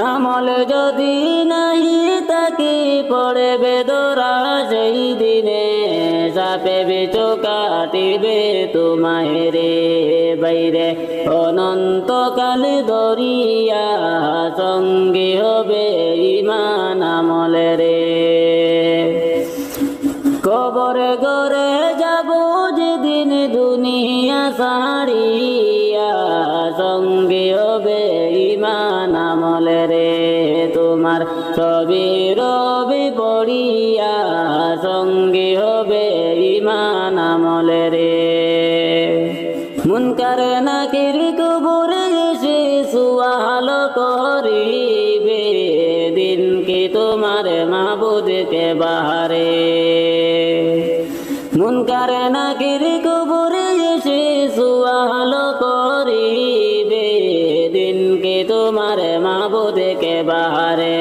আমল যদি নাই তাকে পড়ে বেদরা সেই দিনে সাপে বিচো কাটিবে তোমায় রে বাইরে অনন্তকাল দরিয়া সঙ্গী হবে ইমান আমলে রে কবরে গরে যাব যেদিন দুনিয়া ছাড়িয়া সঙ্গী হবে ইমান আমলে রে তোমার ছবি রবি পড়িয়া সঙ্গী হবে ইমান আমলে রে মুনকার নাকির কবরে এসে সুয়াল করিবে দিন কি তোমার মাবুদকে বাহারে মুনকার নাকির কবরে এসে সুয়াল করিবে দিন কি তোমার মাবুদকে বাহারে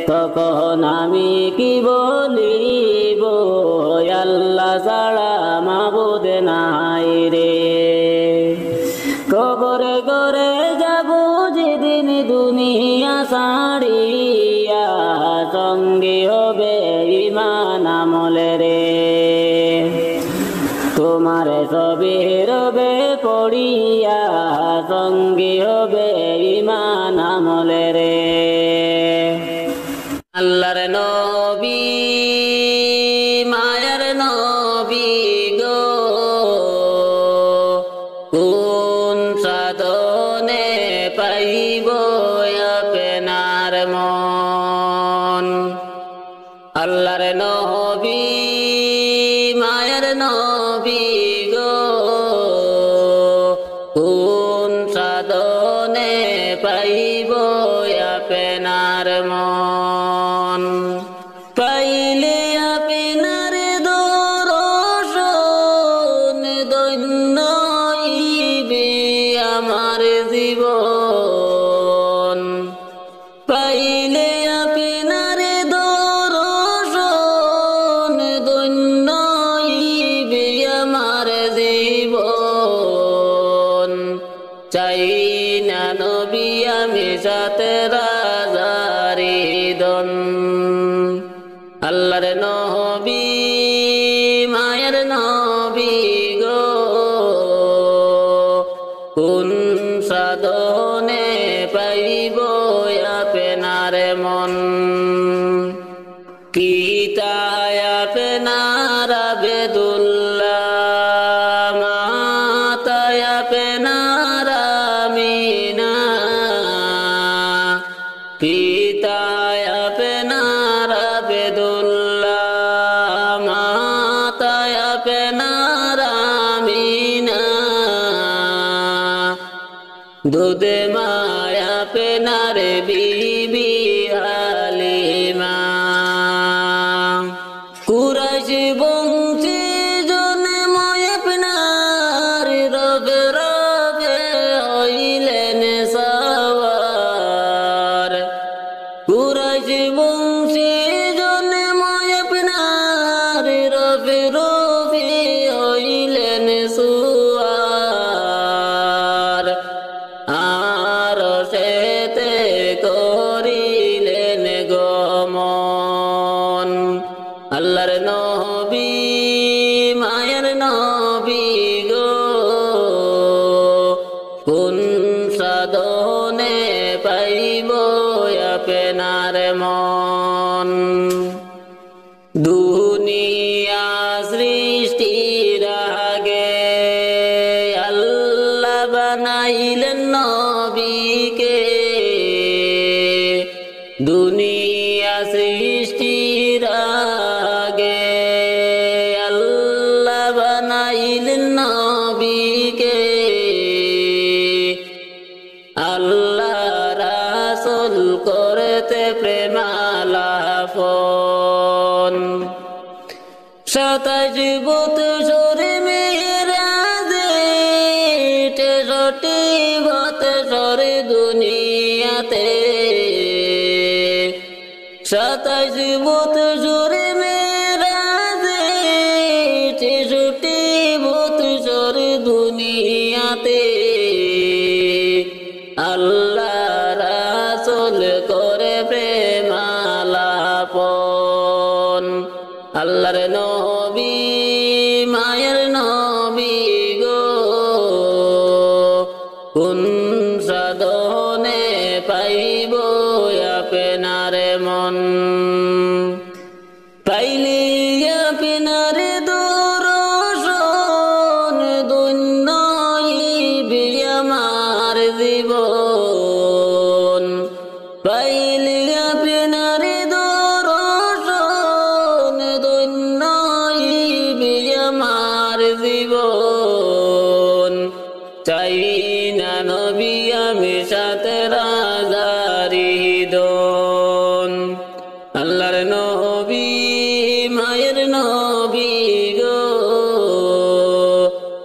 তখন আমি কি বলিব আল্লাহ ছাড়া মাবুদ নাই রে কবরে গরে যাব যেদিন দুনিয়া ছাড়িয়া সঙ্গী হবে ইমান আমলে রে তোমার ছবি রবে পড়িয়া সঙ্গী হবে ইমান আমলে রে আল্লাহর নবী মায়ার নবী গো কোন সাধনে পাইব আপনার মন আল্লাহর নবী মায়ার নবী গো কোন সাধনে পাইব আপনার মন পাইলে আপনার দর্শন ধন্য হইবে আমার জীবন পাইলে আপনার দর্শন ধন্য হইবে আমার জীবন চাই না নবী আমি সাথে রাজারি দন আল্লাহর নবী মায়ের নবী গো কোন সাধনে পাইব আপনার মন কিতায় আপনার আবেদুল্লাহ মাতায় আপনার আমিনা পিতায় আপনার আবেদুল্লাহ মাতায় আপনার আমিনা দুধে মায়া আপনার বিবি হালিমা কুরাইশ বংশী জন্ম আপনার রবে রবে হইলেন সওয়ার কুরাইশ বংশী জন্ম আপনার রবে রবে হইলেন সুয়ার সাধনে পাইব আপনার মন। দুনিয়া সৃষ্টির আগে আল্লাহ বানাইলেন নবীকে, দুনিয়া সৃষ্টির আগে আল্লাহ বানাইলেন নবীকে, আল্লাহ রাসূল করতে প্রেমালাপন। 27 বৎসর মেরাজে 63 বৎসর দুনিয়াতে, 27 বৎসর মেরাজে 63 বৎসর দুনিয়াতে, আল্লাহ রাসূল করে প্রেমালাপন। আল্লাহর নবী মায়ের নবী গো, কোন সাধনে পাইব আপনার মন। পাইলি আপনার দর্শন ধন্য হইবে আমার জীবন, পাইলি আপনার দর্শন ধন্য হইবে আমার জীবন। চাই না নবী আমি সাথে রাজারি দন। আল্লাহর নবী মায়ের নবী গো,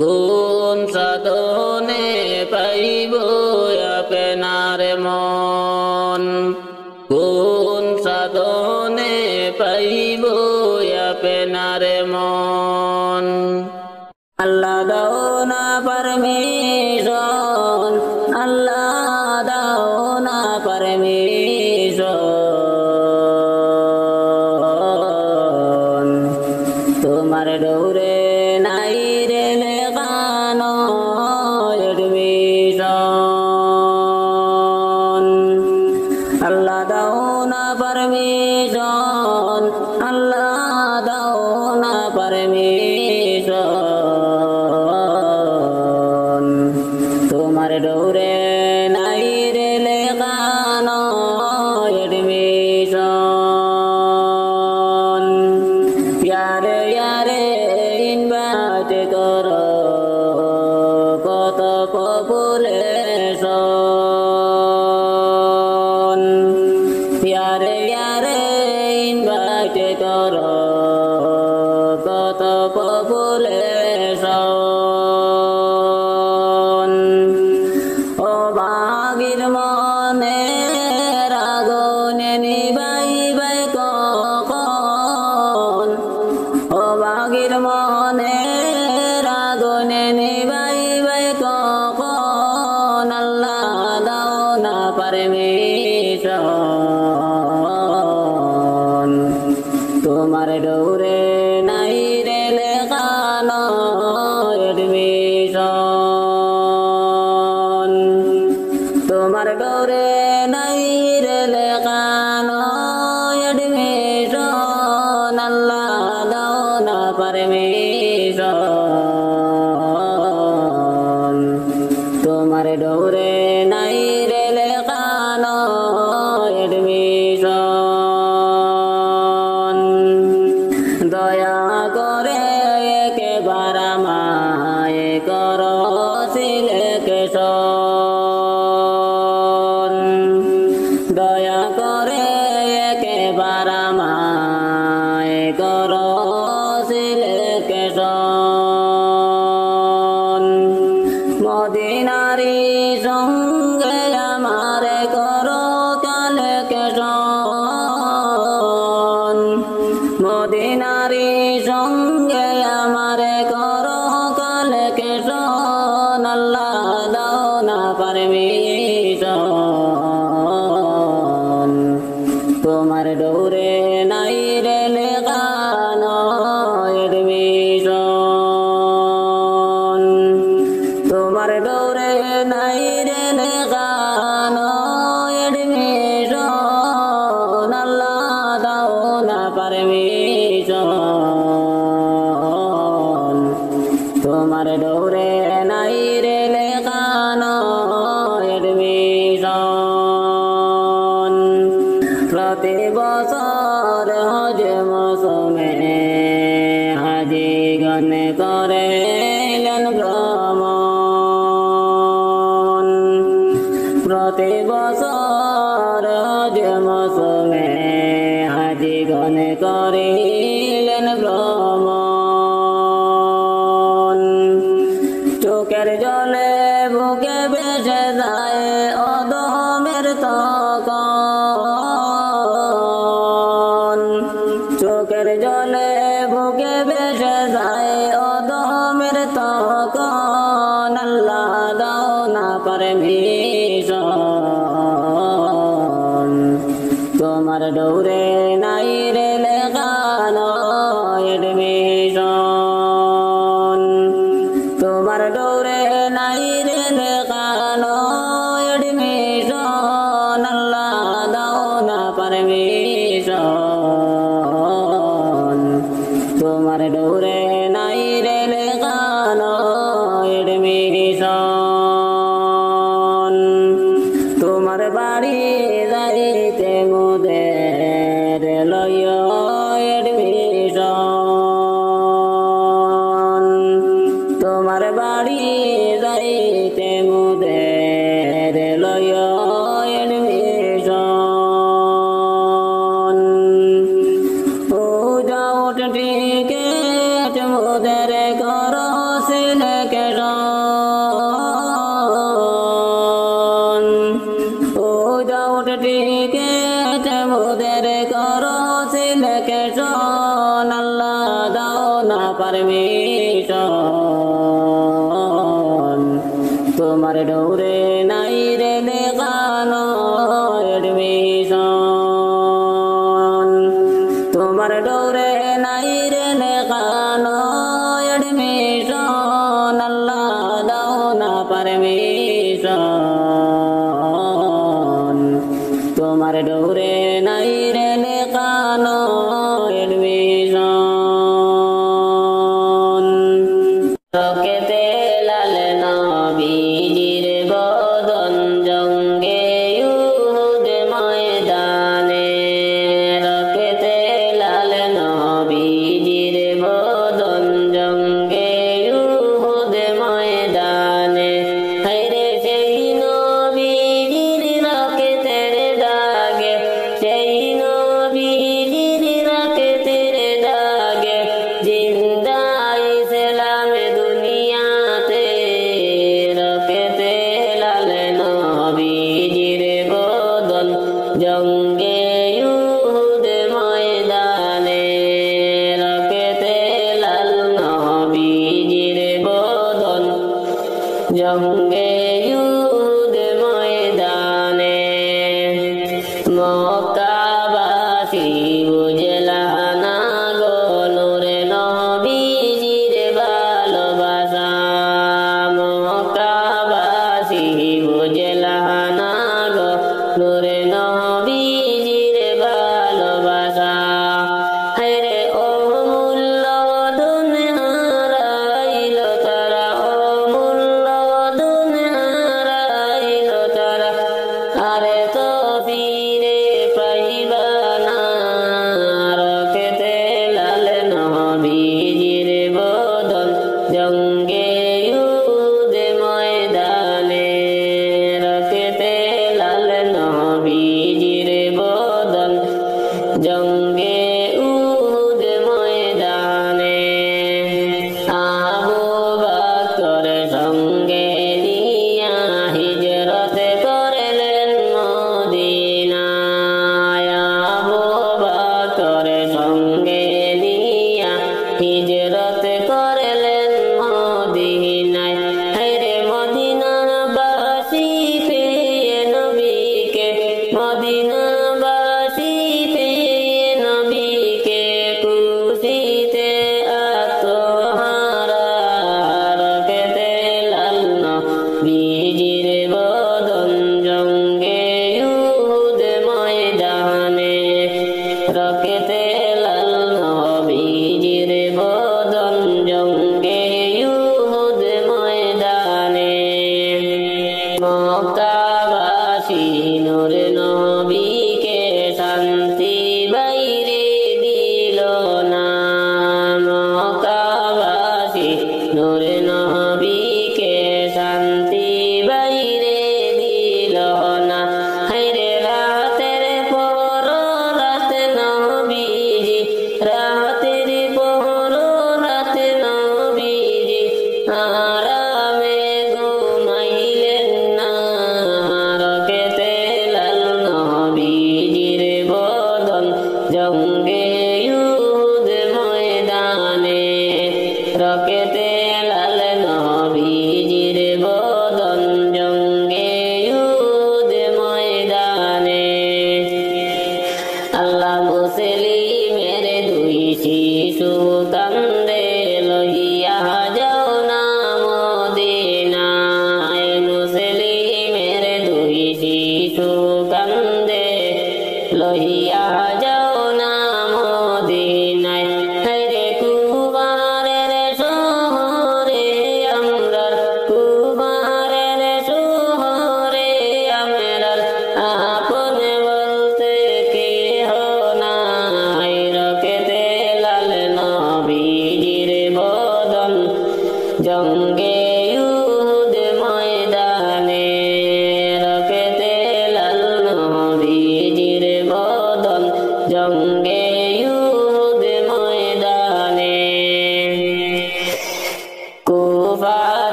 কোন সাধনে পাইব আপনার মন, কোন সাধনে পাইব আপনার মন। আল্লাহ দাও না পারমিশন, আল্লাহ দাও না পারমিশন, তোমার ডোরে নাই রে লেখানো এডমিশন। আল্লাহ দাও না পারমিশন, আল্লাহ দাও না পারমিশন, তোমার ডোরে নাই রে লেখানো এডমিশন। ইয়ারে ইয়ারে ইনভাইট করো কত পপুলেশন, ইয়ারে ইয়ারে ইনভাইট করো কত পপুলেশন। ও বাগির মনে রাগনে নিবাইবে কখন, ও বাগির মনে রাগনে নিবাইবে কখন, আল্লাহ দাও না পারমিশন, তোমার ডোরে নাই রে লেখানো এডমিশন, তোমার ডোরে নাই রে লেখানো এডমিশন, আল্লাহ দাও না পারমিশন, তোমার ডোরে নাই রে লেখানো এডমিশন। দয়া করে একেবার আমায় করো সিলেকশন, দয়া করে একেবার আমায় করো সিলেকশন। মদিনারি সঙ্গে আমারে করো কালেকশন, মদিনারি সঙ্গে আমারে করো কালেকশন, আল্লাহ দাও না পারমিশন, তোমার ডোরে নাই রে লেখানো এডমিশন, তোমার ডোরে নাই রে লেখা ভ্রমণ প্রতি বছর যে মৌসুমে হাজিগণ করিলেন ভ্রমণ চোখের জলে বুকে ভেসে যায় অধমের তখন চোখের জলে বুকে ভেসে যায় অধমের তখন আল্লাহ দাও না পারমিশন তোমার দৌড়ে নাই রে লেখানো এডমিশন তোমার দৌড়ে নাই রে লেখানো এডমিশন আল্লাহ দাও না পারমিশন তোমার দৌড়ে নাই রে লেখানো এডমিশন তোমার বাড়ি যাইতে মোদের লয় এডমিশন তোমার বাড়ি যাইতে মোদের লয় এডমিশন ও যাও টিকেট মোদের করো সিলেকশন ও যাও টিকেট মোদের করো সিলেকশন আল্লাহ দাও না পারমিশন তোমার দৌড়ে নাই রে লেখানো এডমিশন তোমার দৌড়ে নাই রে লেখানো এডমিশন আল্লাহ দাও না পারমিশন তোমার দৌড়ে নাই রে লেখানো এডমিশন রকেতে লাল নবীজির বদন জঙ্গে ইউহুদ ময়দানে রকেতে লাল নবীজির বদন জঙ্গে ইউহুদ ময়দানে হায়রে সেই নবীজির রকেতের দাগে সেই নবীজির রকেতের দাগে জিন্দা ইসলাম দুনিয়াতে রকেতে লাল নবীজির বদন জঙ্গে ইউহুদ ময়দানে রকেতে লাল নবীজির বদন জঙ্গে ইউহুদ ময়দানে মক্কাবাসী বুঝলা না গো নূরে নবীজির ভালোবাসা মক্কাবাসী বুঝলা না গো নূরে নবীজির ভালোবাসা হায়রে অমূল্য ধন হারাইল তারা অমূল্য ধন হারাইল তারা আরে তো ফিরে পাইবা না রকেতে লাল নবীজির বদন জঙ্গে ইউহুদ ময়দানে রকেতে লাল নবীজির বদন জঙ্গে ইউহুদ ময়দানে আবু বকর সঙ্গে নিয়া হিজরত করলেন মদিনায় আবু বকর সঙ্গে নিয়া হিজরত করলেন মদিনায় হায়রে মদিনাবাসী পেয়ে নবীকে মদিনাবাসী পেয়ে নবীকে খুশিতে আত্মহারা রকেতে লাল নবীজির বদন জঙ্গে ইউহুদ ময়দানে রকেতে লাল নবীজির বদন জঙ্গে ইউহুদ ময়দানে মক্কাবাসী নূর নবীকে শান্তি বাইরে দিল না মক্কাবাসী নূর নবীকে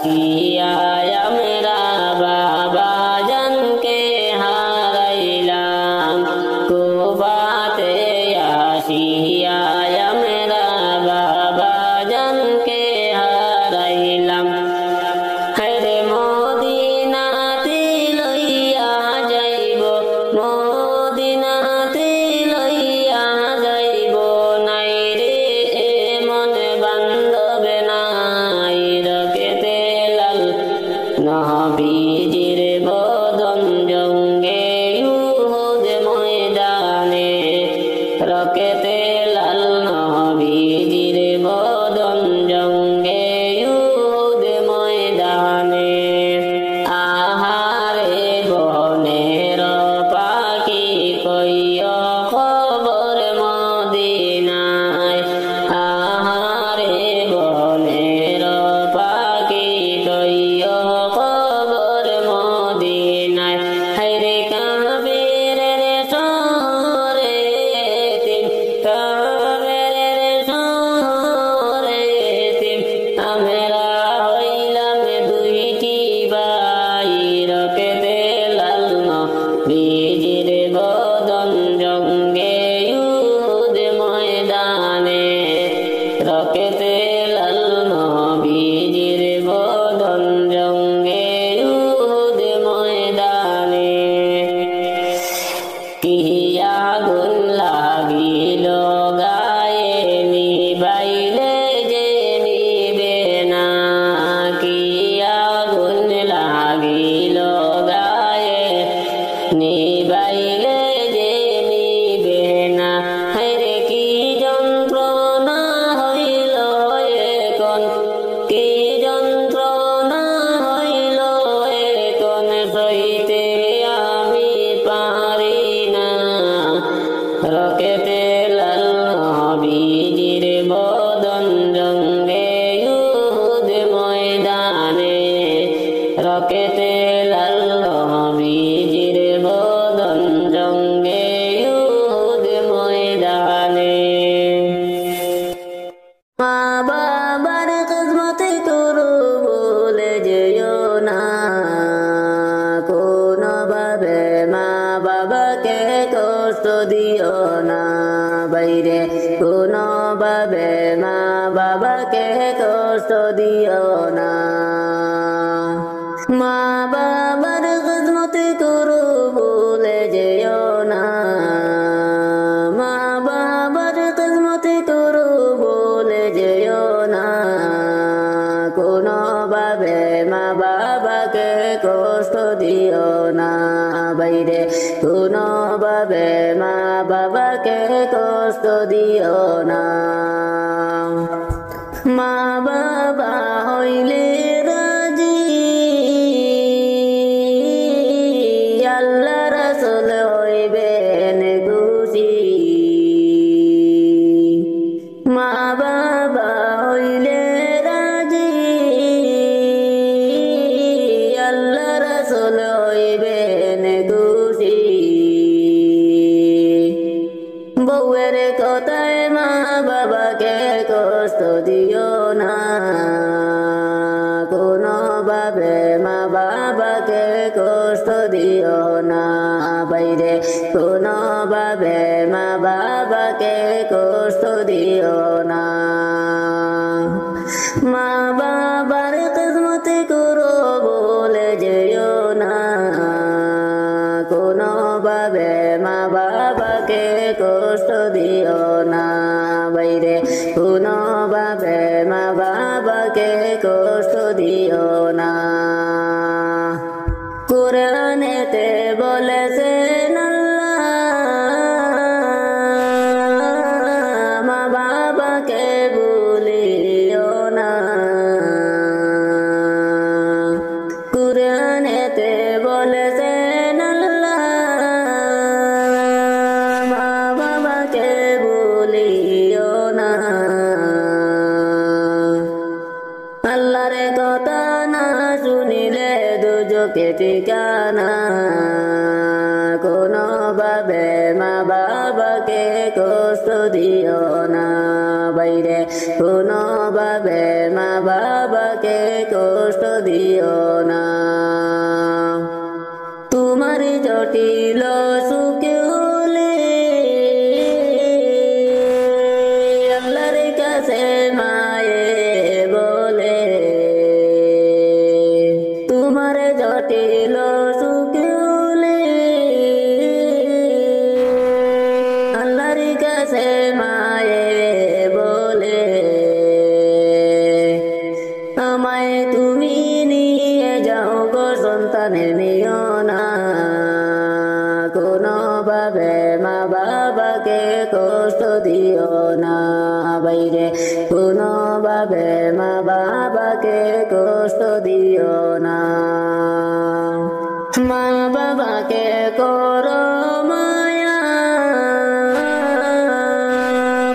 আসিয়া আমরা বাবা জানকে হারাইলাম কুফাতে আসিয়া আমরা বাবা জানকে হারাইলাম হায়রে মদিনাতে লইয়া যাইব মদিনাতে লইয়া যাইব নাই রে এমন বান্ধব নাই রকেতে লাল নবীজির বদন জঙ্গে উহুদ ময়দানে রকেতে লাল নবীজির বদন জঙ্গে উহুদ ময়দানে আহারে বনের পাখি কইয় খবর মদিনায় আহারে বনের পাখি কইয় খবর মদিনায় হায়রে কাবের শহরে তিন কাবের শহরে তিন আমরা হইলাম দুইটি ভাই রকেতে লাল নবীজির বদন জঙ্গে উহুদ ময়দানে রকেতে লাল নবীজির বদন জঙ্গে উহুদ ময়দানে কি আগুন লাগিল গায়ে নিবাইলে যে নিবে না কি আগুন লাগিল গায়ে নিবাইলে যে নিবে না হায়রে কি যন্ত্রণা হইল এখন কি যন্ত্রণা হইল এখন সইতে আমি পারি না রকেতে লাল নবীজির বদন জঙ্গে উহুদ ময়দানে রকেতে লাল নবীজির বদন জঙ্গে উহুদ ময়দানে মা বাবার খিদমত করো বলে যেও না কোনোভাবে মা বাবাকে কষ্ট দিও না বাইরে কোনোভাবে মা বাবাকে কষ্ট দিও না মা বাবার খিদমত করো বলে যেও না মা বাবার খিদমত করো বলে যেও না কোনোভাবে মা বাবাকে কষ্ট দিও না বাইরে কোনোভাবে মা বাবাকে কষ্ট দিও না মা বাবা হইলে রাজি আল্লাহ রাসূল হইবেন খুশি মা বাবা হইলে রাজি আল্লাহ রাসূল হইবেন খুশি বউয়ের কথায় মা বাবাকে কষ্ট দিও না কোনোভাবে মা বাবাকে কষ্ট দিও না বাইরে কোনোভাবে মা বাবাকে কষ্ট দিও না মা বাবার খিদমত করো বলে যেও না কোনোভাবে মা বাবাকে কষ্ট দিও না বাইরে কোনোভাবে মা বাবাকে কষ্ট দিও না কোরআনেতে বলেছেন আল্লাহ মা বাবাকে ভুলিও না কোরআনেতে বলেছেন আল্লাহ মা বাবাকে ভুলিও না আল্লাহর কথা না শুনিলে দুজকে ঠিকানা কোনোভাবে মা বাবাকে কষ্ট দিও না বাইরে কোনোভাবে মা বাবাকে কষ্ট দিও না তোমার জটিল সুখে হলে আল্লাহর কাছে মায়ে বলে তোমার জটিল সুখে হলে আল্লাহর কাছে মায়ে বলে আমায় তুমি নিয়ে যাও গো সন্তানের নিও না কোনোভাবে মা বাবাকে কষ্ট দিও না বাইরে কোনোভাবে মা বাবাকে কষ্ট দিও না মা বাবাকে করো মায়া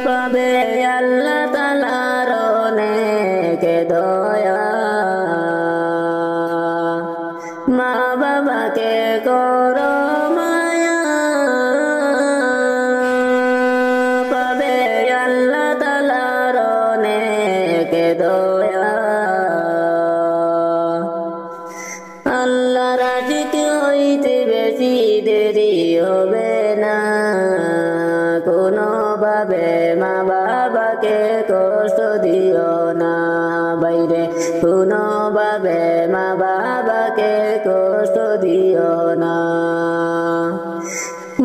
পাবে আল্লাহ তাআলার অনেক দয়া মা বাবাকে করো মায়া পাবে আল্লাহ তাআলার অনেক দয়া আল্লাহ রাজিক হইতে বেশি দেরি হবে না কোনোভাবে মা বাবাকে কষ্ট দিও না বাইরে কোনোভাবে মা বাবাকে কষ্ট দিও না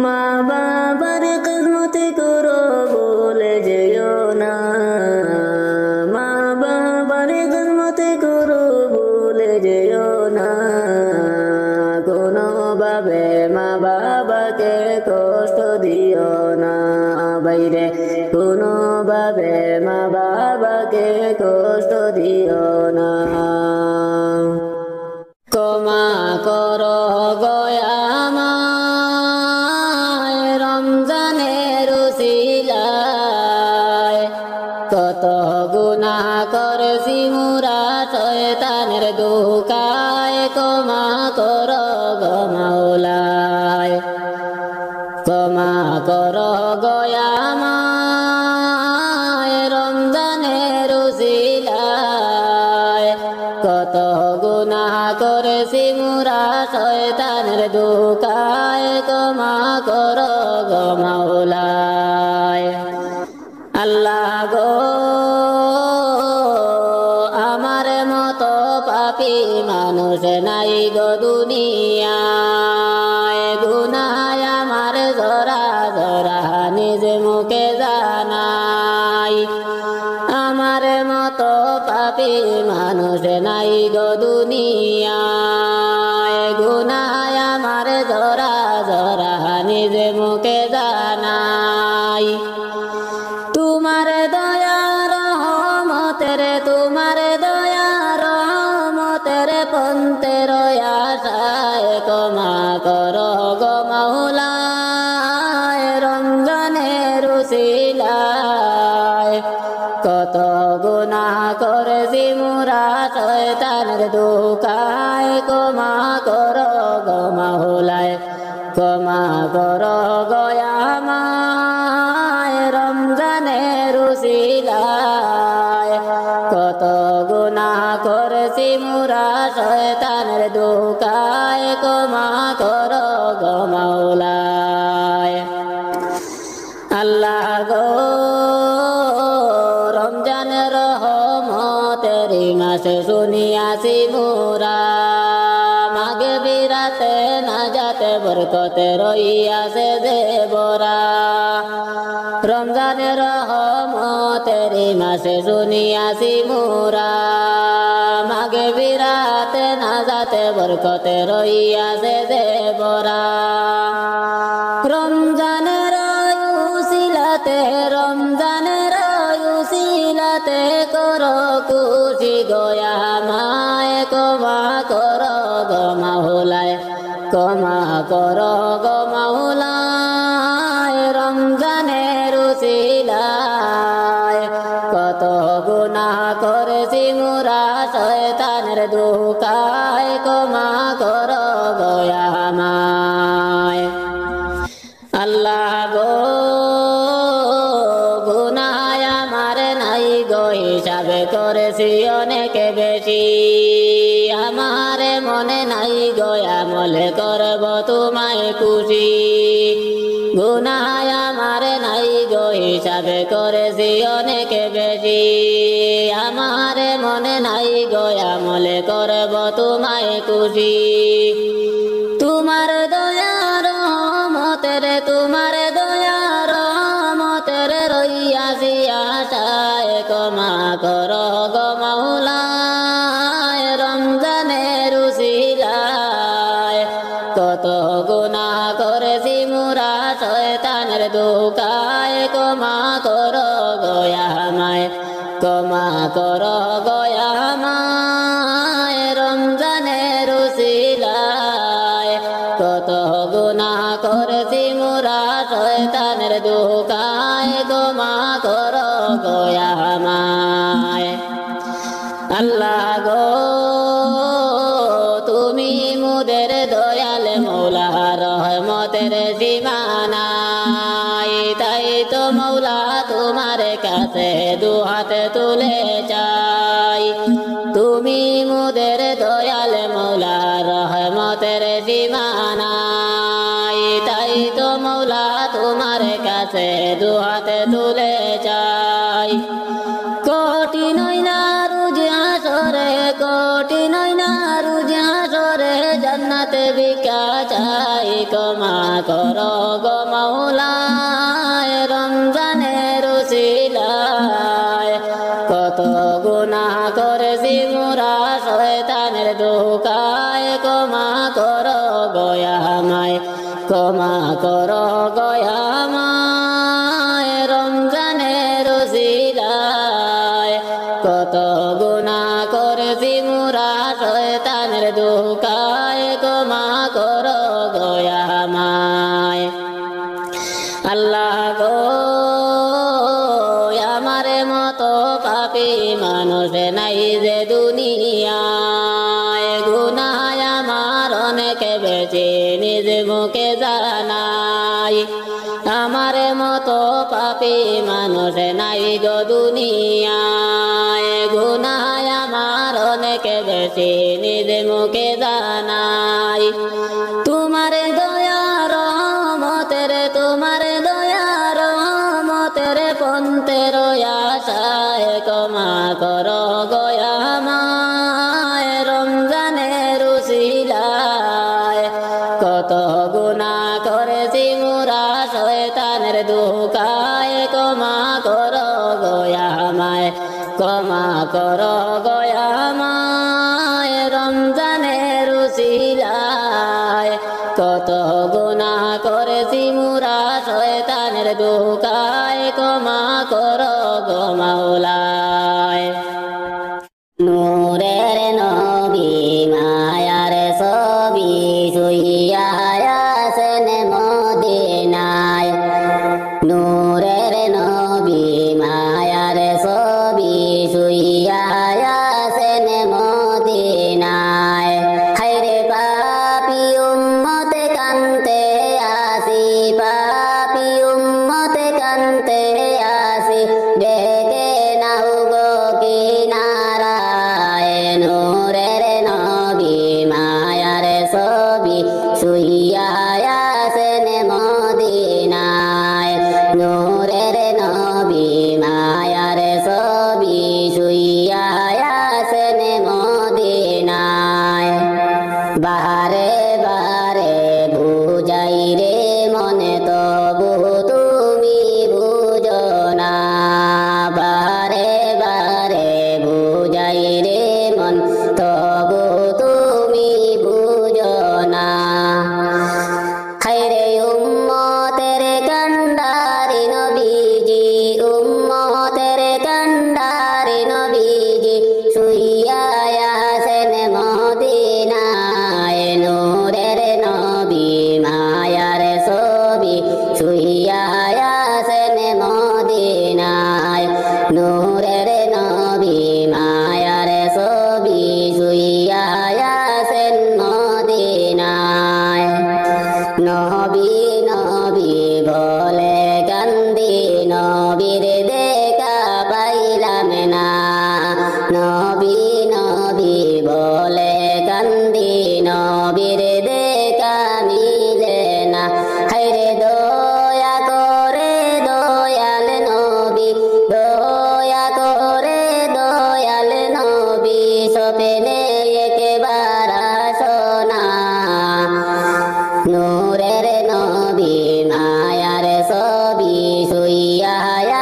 মা বাবার খিদমত করো ভুলে যেও না মা বাবার খিদমত করো ভুলে যেও না কোনোভাবে মা বাবাকে কষ্ট দিও না বাইরে কোনোভাবে মা বাবাকে কষ্ট দিও না ক্ষমা করো গয়ামায় রমজানের উসিলায় কত গুনাহ করেছি মুরা শয়তানের ধোঁকায় ক্ষমা করো গো মাওলায় ক্ষমা করো গয়ামায় রমজানের উসিলায় কত গুনাহ করেছি মুরা শয়তানের ধোঁকায় ক্ষমা করো গো মাওলায় আল্লাহ গো আমার মতো পাপী মানুষ নাই গো দুনিয়ায় গুনাহ আমার জরা জরা নিজ মুখে জানাই আমার মতো পাপী মানুষ নাই গো দুনিয়ায় গুনাহ আমার জরা জরা নিজ মুখে জানাই তোমার দয়া রহমতের পন্থের আশায় ক্ষমা করো গো মাওলায় রমজানের উসিলায় কত গুনাহ করেছি মুরা শয়তানের ধোঁকায় ক্ষমা করো গো মাওলায় ক্ষমা করো গো আমায় রমজানের উসিলায় কত গুনাহ করেছি মুরা শয়তানের ধোঁকায় ক্ষমা করো গো মাওলায় আল্লাহ গো রমজানের রহমতের মাসে শুনিয়াছি মুরা মাগে বিরাতে না যাতে বরকতে রইয়াছে দেবরা রমজানের রহমতের মাসে শুনিয়াছি মুরা মাগে বিরাতে না যাতে বরকতে রইয়াছে দেবরা রমজানের উসিলাতে করো খুশি গয়া মায় ক্ষমা করো গো মাওলায় ক্ষমা করো গো মাওলায় রমজানের উসিলায় কত গুনাহ করেছি মুরা শয়তানের ধোঁকায় ক্ষমা করো গো আমায় আল্লাহ গো গুনাহ আমার আমারে মনে নাই গো আমলে করব তোমায় খুশি গুনাহ আমারে নাই গো হিসাবে করেছি অনেক বেশি আমারে মনে নাই গো আমলে করব তোমায় খুশি তোমার দয়া রহমতের তোমার দয়া রহমতের রইয়াছি আশায় ক্ষমা করো গো মাওলা রমজানের উসিলায় কত গুনাহ করেছি মোরা শয়তানের ধোঁকায় ক্ষমা করো গো আমায় ক্ষমা করো গো আমায় রমজানের উসিলায় কত গুনাহ করেছি মোরা শয়তানের ধোঁকায় ক্ষমা করো গো আমায় আল্লাহ গো তুমি মোদের দয়াল মৌলা রহমতের সীমানাই তাই তো মৌলা তোমার কাছে দুহাত তুলে চাই তুমি মোদের দয়াল মৌলা রহমতের সীমানাই তাই তো মৌলা তোমার কাছে দুহাত তুলে চাই কঠিন না রুজ হাসরে কঠিন না রুজ হাসরে জান্নাতে ভিক্ষা চাই ক্ষমা করো গো মাওলা রমজানের উসিলায় কত গুনাহ করেছি মোরা শয়তানের ধোঁকায় ক্ষমা করো গো আমায় ক্ষমা করো গো আমায় রমজানের উসিলায় কত গুনাহ করেছি মোরা শয়তানের ধোঁকায় ক্ষমা করো গো আমায় আল্লাহ গো আমার মতো পাপী মানুষ নাই যে দুনিয়ায় গুনাহ আমার অনেক বেশি নিজ মুখে জানাই আমার মতো পাপী মানুষ নাই গো দুনিয়ায় গুনাহ আমার অনেক বেশি নিজ মুখে জানাই তোমার দয়া রহমতের তোমার দয়া রহমতের পন্থের আশায় ক্ষমা করো গো আমায় রমজানের উসিলায় কত গুনাহ করেছি মোরা শয়তানের ধোঁকায় ক্ষমা করো গো আমায় ক্ষমা করো গো আমায় রমজানের উসিলায় কত গুনাহ করেছি মোরা শয়তানের ধোঁকায় ক্ষমা করো গো মাওলায় নূরের নবী মায়ার ছবি শুইয়া আছেন মদিনায় নূরের নবী মায়ার ছবি শুইয়া আছেন মদিনায় হায়রে পাপী উম্মত কান্তে আসি পাপী উম্মত কান্তে আসি ডেকে নাও গো কিনারায় নূরের নবী মায়ার ছবি শুইয়া আছেন মদিনায় নূরের নবী মায়ার ছবি শুইয়া আছেন মদিনায় বাহারে বারে বুঝাই রে মনে তবু তুমি বুঝো না বারে বারে বুঝাই রে মন তবু তুমি বুঝো না খাইরে উম্মতের কান্ডারি নবীজি উম্মতের কান্ডারি নবীজি শুইয়া আছেন মদিনায় কান্দি নবীর দেখা মিলে না হায়রে দয়া করে দয়াল নবী দয়া করে দয়াল নবী স্বপ্নে একবার আসনা নূরের নবী মায়ার ছবি শুইয়া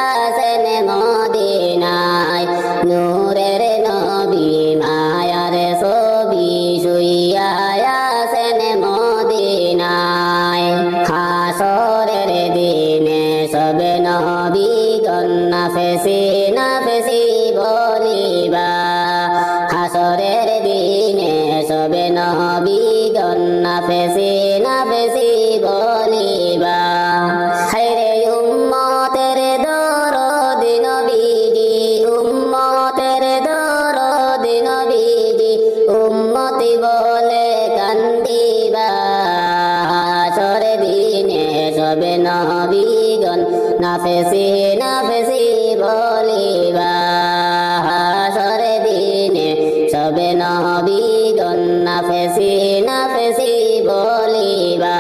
আছেন মদিনায় নূরের নবী মায়ার ছবি শুইয়া আছেন মদিনায় হাসরের দিনে সব নবীগণ নাফসি নাফসি বলিবা হাসরের দিনে সব নবীগণ নাফসি নাফসি বলিবা হায়রে উম্মতের দরদ নবীজি উম্মতের দরদ নবীজি উম্মতি বলে কান্দিবা হাসরের দিনে সব নবীগণ নাফসি নাফসি বলিবা হাসরের দিনে সব নবীগণ নাফসি নাফসি বলিবা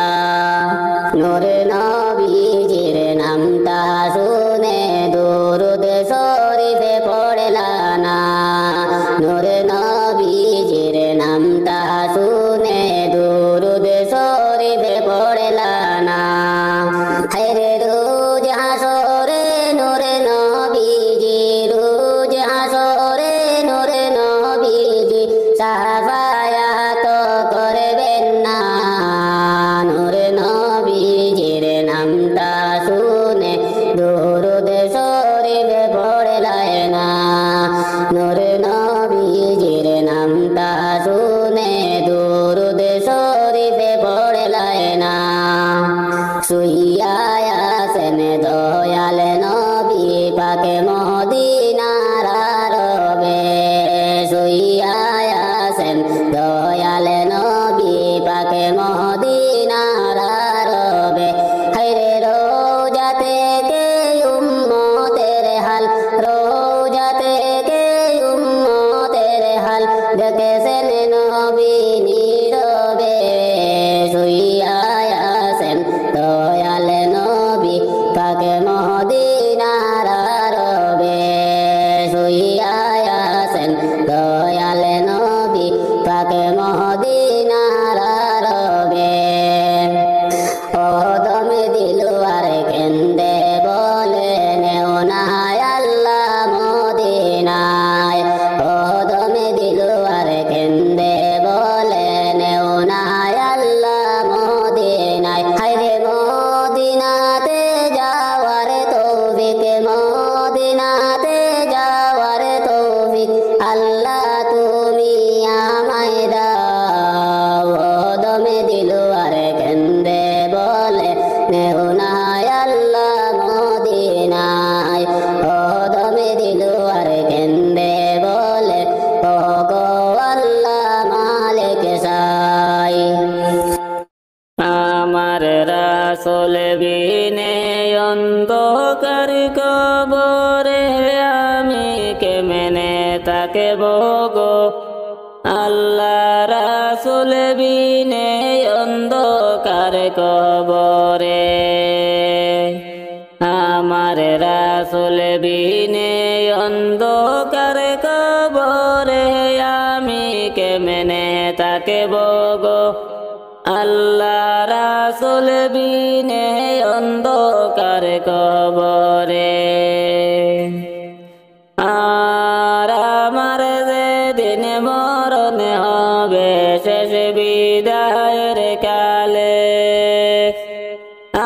নূর নবীজির নামটা শুনে দুরুদ শরীফে পড়লা না নূর নবীজির নামটা শুনে দুরুদ শরীফে পড়লা না হায়রে রোজ হাসরে নূর নবীজি রোজ হাসরে নূর নবীজি সাফায়াত করবেন না নূর নবীজির নামটা শুনে দুরুদ শরীফে পড়লায় না নূর নবীজির নামটা শুনে দুরুদ শরীফে পড়লায় না শুইয়া আছেন দয়াল নবী পাকে মদিনার রবে শুইয়া আছেন দয়াল নবী পাকে মদিনার রবে হায়রে রোজা থেকে উম্মতের হাল রোজা থেকে উম্মতের হাল দেখেছেন নবী নীরবে শুইয়া আছেন দয়াল নবী পাকে মদিনার রবে শুইয়া আছেন দয়াল নবী পাকে মদিনার রবে ও দমে দিলওয়ার কেন্দে বলে নেও না আল্লাহ মদিনায় ও দমে দিলওয়ার কেন্দে বলে নেও না আল্লাহ মদিনায় হায়রে মদিনাতে যাওয়ার তৌফিক মদিনাতে যাওয়ার তৌফিক আল্লাহ তুমি আমায় দাও ও দমে দিলওয়ার কেন্দে বলে নেও না আল্লাহ মদিনায় ও দমে দিলওয়ার কেন্দে বলে ও গো আল্লাহ মালিক সাই আমার রাসূল বিনে অন্ধকার কবরে আমি কেমনে তাকে গো আল্লাহ রাসূল বিনে অন্ধকার কবরে আমার রাসূল বিনে অন্ধকার কবরে আমি কেমনে তাকে গো আল্লাহ রাসূল বিনে অন্ধকার কবরে আর আমার যেদিন মরণ হবে শেষ বিদায়ের কালে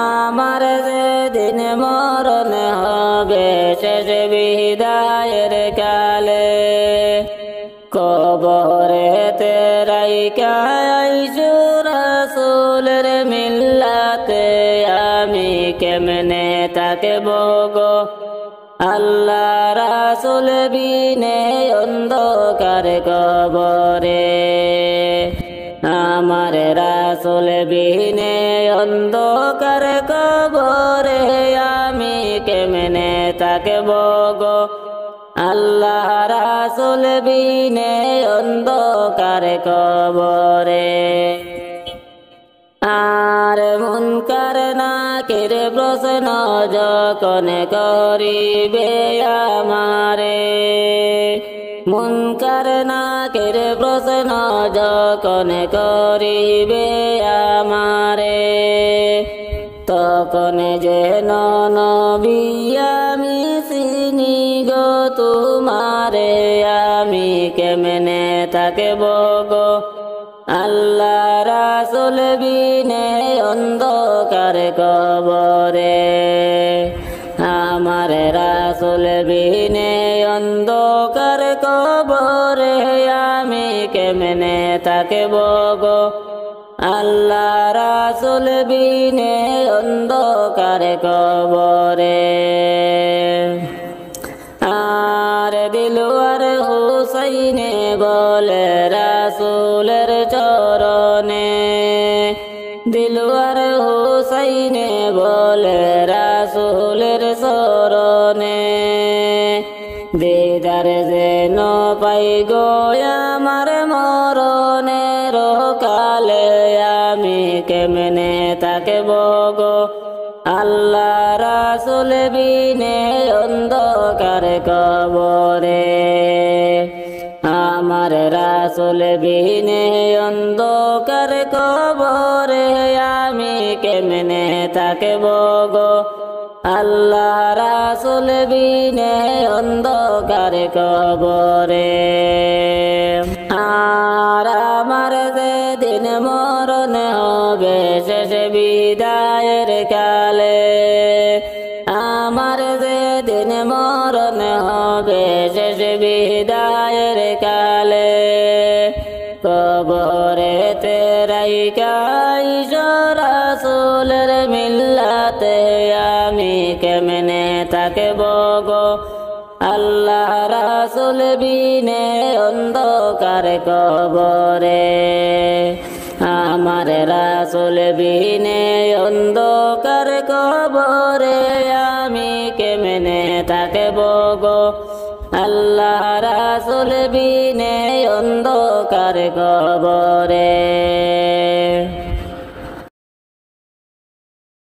আমার যেদিন মরণ হবে শেষ বিদায়ের কালে কবরেতে রাইখা আইসু রাসূলের মিল্লাতে আমি কেমনে তাকে গো আল্লাহ রাসূল বিনে অন্ধকার কবরে আমার রাসূল বিনে অন্ধকার কবরে আমি কেমনে তাকে গো আল্লাহ রাসূল বিনে অন্ধকার কবরে আর মুনকার নাকির প্রশ্ন যখন করিবে আমারে মুনকার নাকির প্রশ্ন যখন করিবে আমারে তখন যেন নবী আমি চিনি গো তোমারে আমি কেমনে থাকব গো আল্লাহ রাসূল বিনে অন্ধকার কবরে আমার রাসূল বিনে অন্ধকার কবরে আমি কেমনে থাকব গো আল্লাহ রাসূল বিনে অন্ধকার কবরে আর দিলওয়ার হুসাইনে বলে রাসূলের চরণে দিলওয়ার হুসাইনে বলে রাসূলের চরণে দিদার যেন পাই গো আমার মরণের কালে আমি কেমনে থাকব গো আল্লাহ রাসূল বিনে অন্ধকার কবরে আমার রাসূল বিনে অন্ধকার কবরে আমি কেমনে থাকব গো আল্লাহ রাসূল বিনে অন্ধকার কবরে আর আমার যেদিন মরণ হবে শেষ বিদায়ের কালে আমার যেদিন মরণ হবে শেষ বিদায়ের কালে কবরেতে রাইখা রাসূলের মিল্লাতে আমি কেমনে থাকব গো আল্লাহ রাসূল বিনে অন্ধকার কবরে আমার রাসূল বিনে অন্ধকার কবরে আমি কেমনে থাকব গো আল্লাহ রাসূল বিনে অন্ধকার কবরে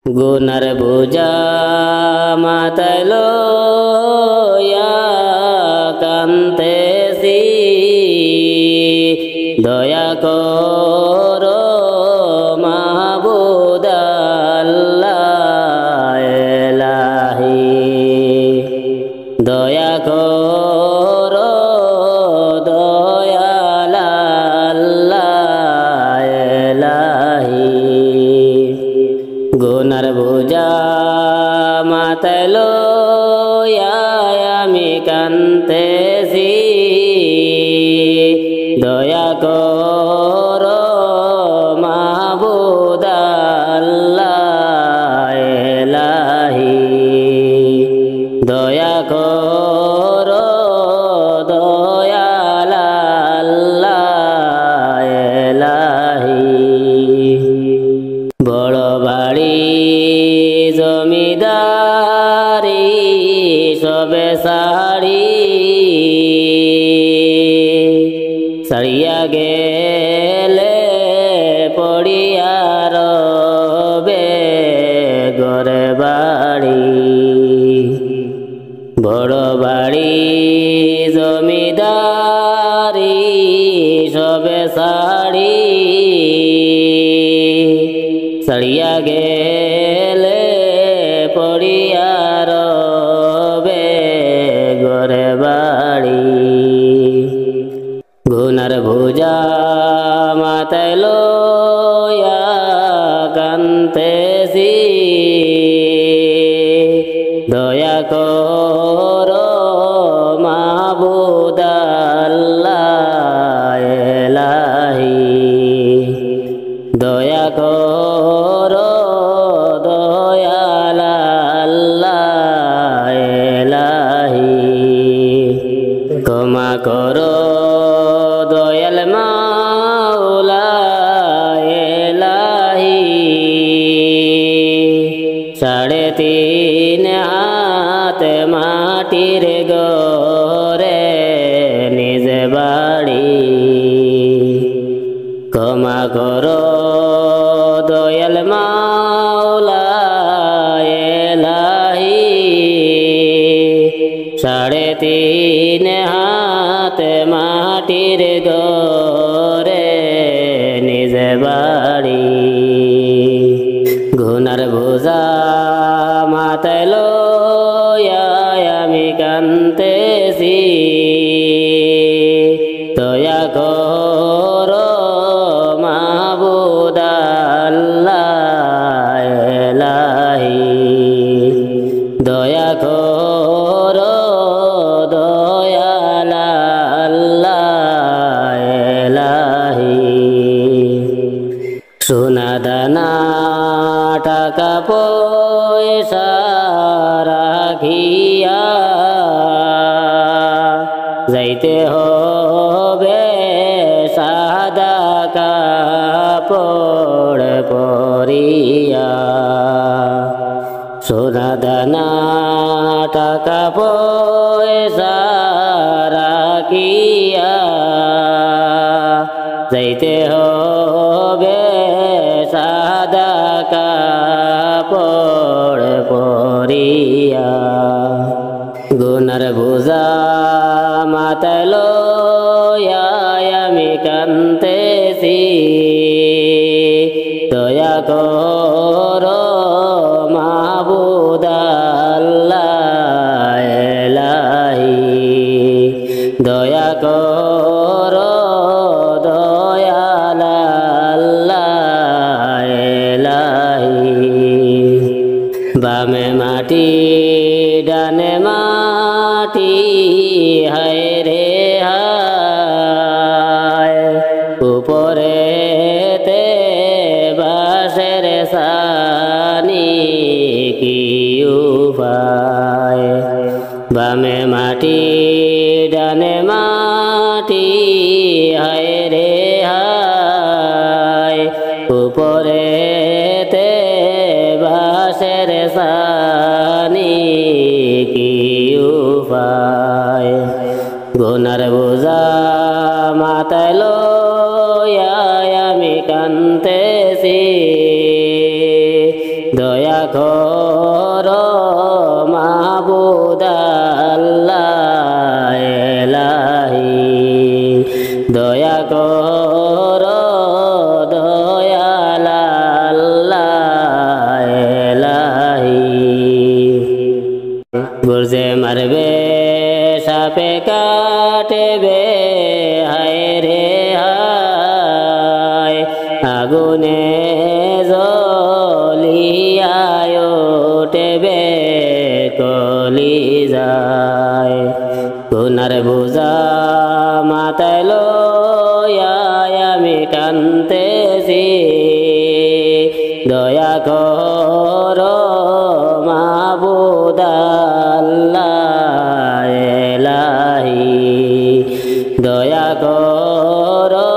গুনার বোঝা মাথায় লইয়া কান্দেছি দয়া করো মাবুদ আল্লাহ ইলাহি দয়া করো দয়াল আল্লাহ ইলাহি গুনার বোঝা মাথায় লইয়া আমি কান্দেছি দয়া করো মাবুদ আল্লাহ ইলাহি দয়া করো দয়াল আল্লাহ ইলাহি বড় বাড়ি জমিদারি সবে ছাড়িয়া গেলে পড়িয়া রবে ঘরে বাড়ি বড় বাড়ি জমিদারি সবে ছাড়িয়া গেলে পড়িয়া রবে ঘরে বাড়ি গুনার বোঝা মাথায় লইয়া কান্দেছি দয়া করো মাবুদ আল্লাহ ইলাহি দয়া করো দয়াল আল্লাহ ইলাহি ক্ষমা করো দয়াল মাওলা ইলাহি 3.5 হাত মাটির ঘর ক্ষমা করো দয়াল মাওলা এলাহি 3.5 হাত মাটির ঘরে নিজ বাড়ি গুনার বোঝা মাথায় লইয়া আমি কান্দেছি দয়া করো মাবুদ আল্লাহ এলাহি দয়া করো দয়াল আল্লাহ এলাহি সোনা দানা টাকা পয়সা রাখিয়া যাইতে হবে সাদা কাপড় পরিয়া সোনা দানা টাকা পয়সা রাখিয়া যাইতে হবে সাদা কাপড় পরিয়া গুনার বোঝা মাথায় লইয়া আমি কান্দেছি দয়া করো মাবুদ আল্লাহ এলাহি দয়া করো দয়াল আল্লাহ এলাহি বামে মাটি ডানে মাটি হায় রে হায় উপরেতে বাঁশের সানি কি উপায় বামে মাটি ডানে মাটি হায় রে হায় উপরেতে বাঁশের সানি কি উপায় গুনার বোঝা মাথায় লইয়া আমি কান্দেছি দয়া করো মাবুদ আল্লাহ এলাহি দয়া করো দয়াল আল্লাহ এলাহি গুরজে মারবে সাপে কাটবে হায় রে হায় আগুনে জ্বলিয়ায় উঠবে কলি যায় গুনার বোঝা মাথায় লইয়া আমি কান্দেছি দয়া করো মাবুদ আল্লাহ এলাহি দয়া করো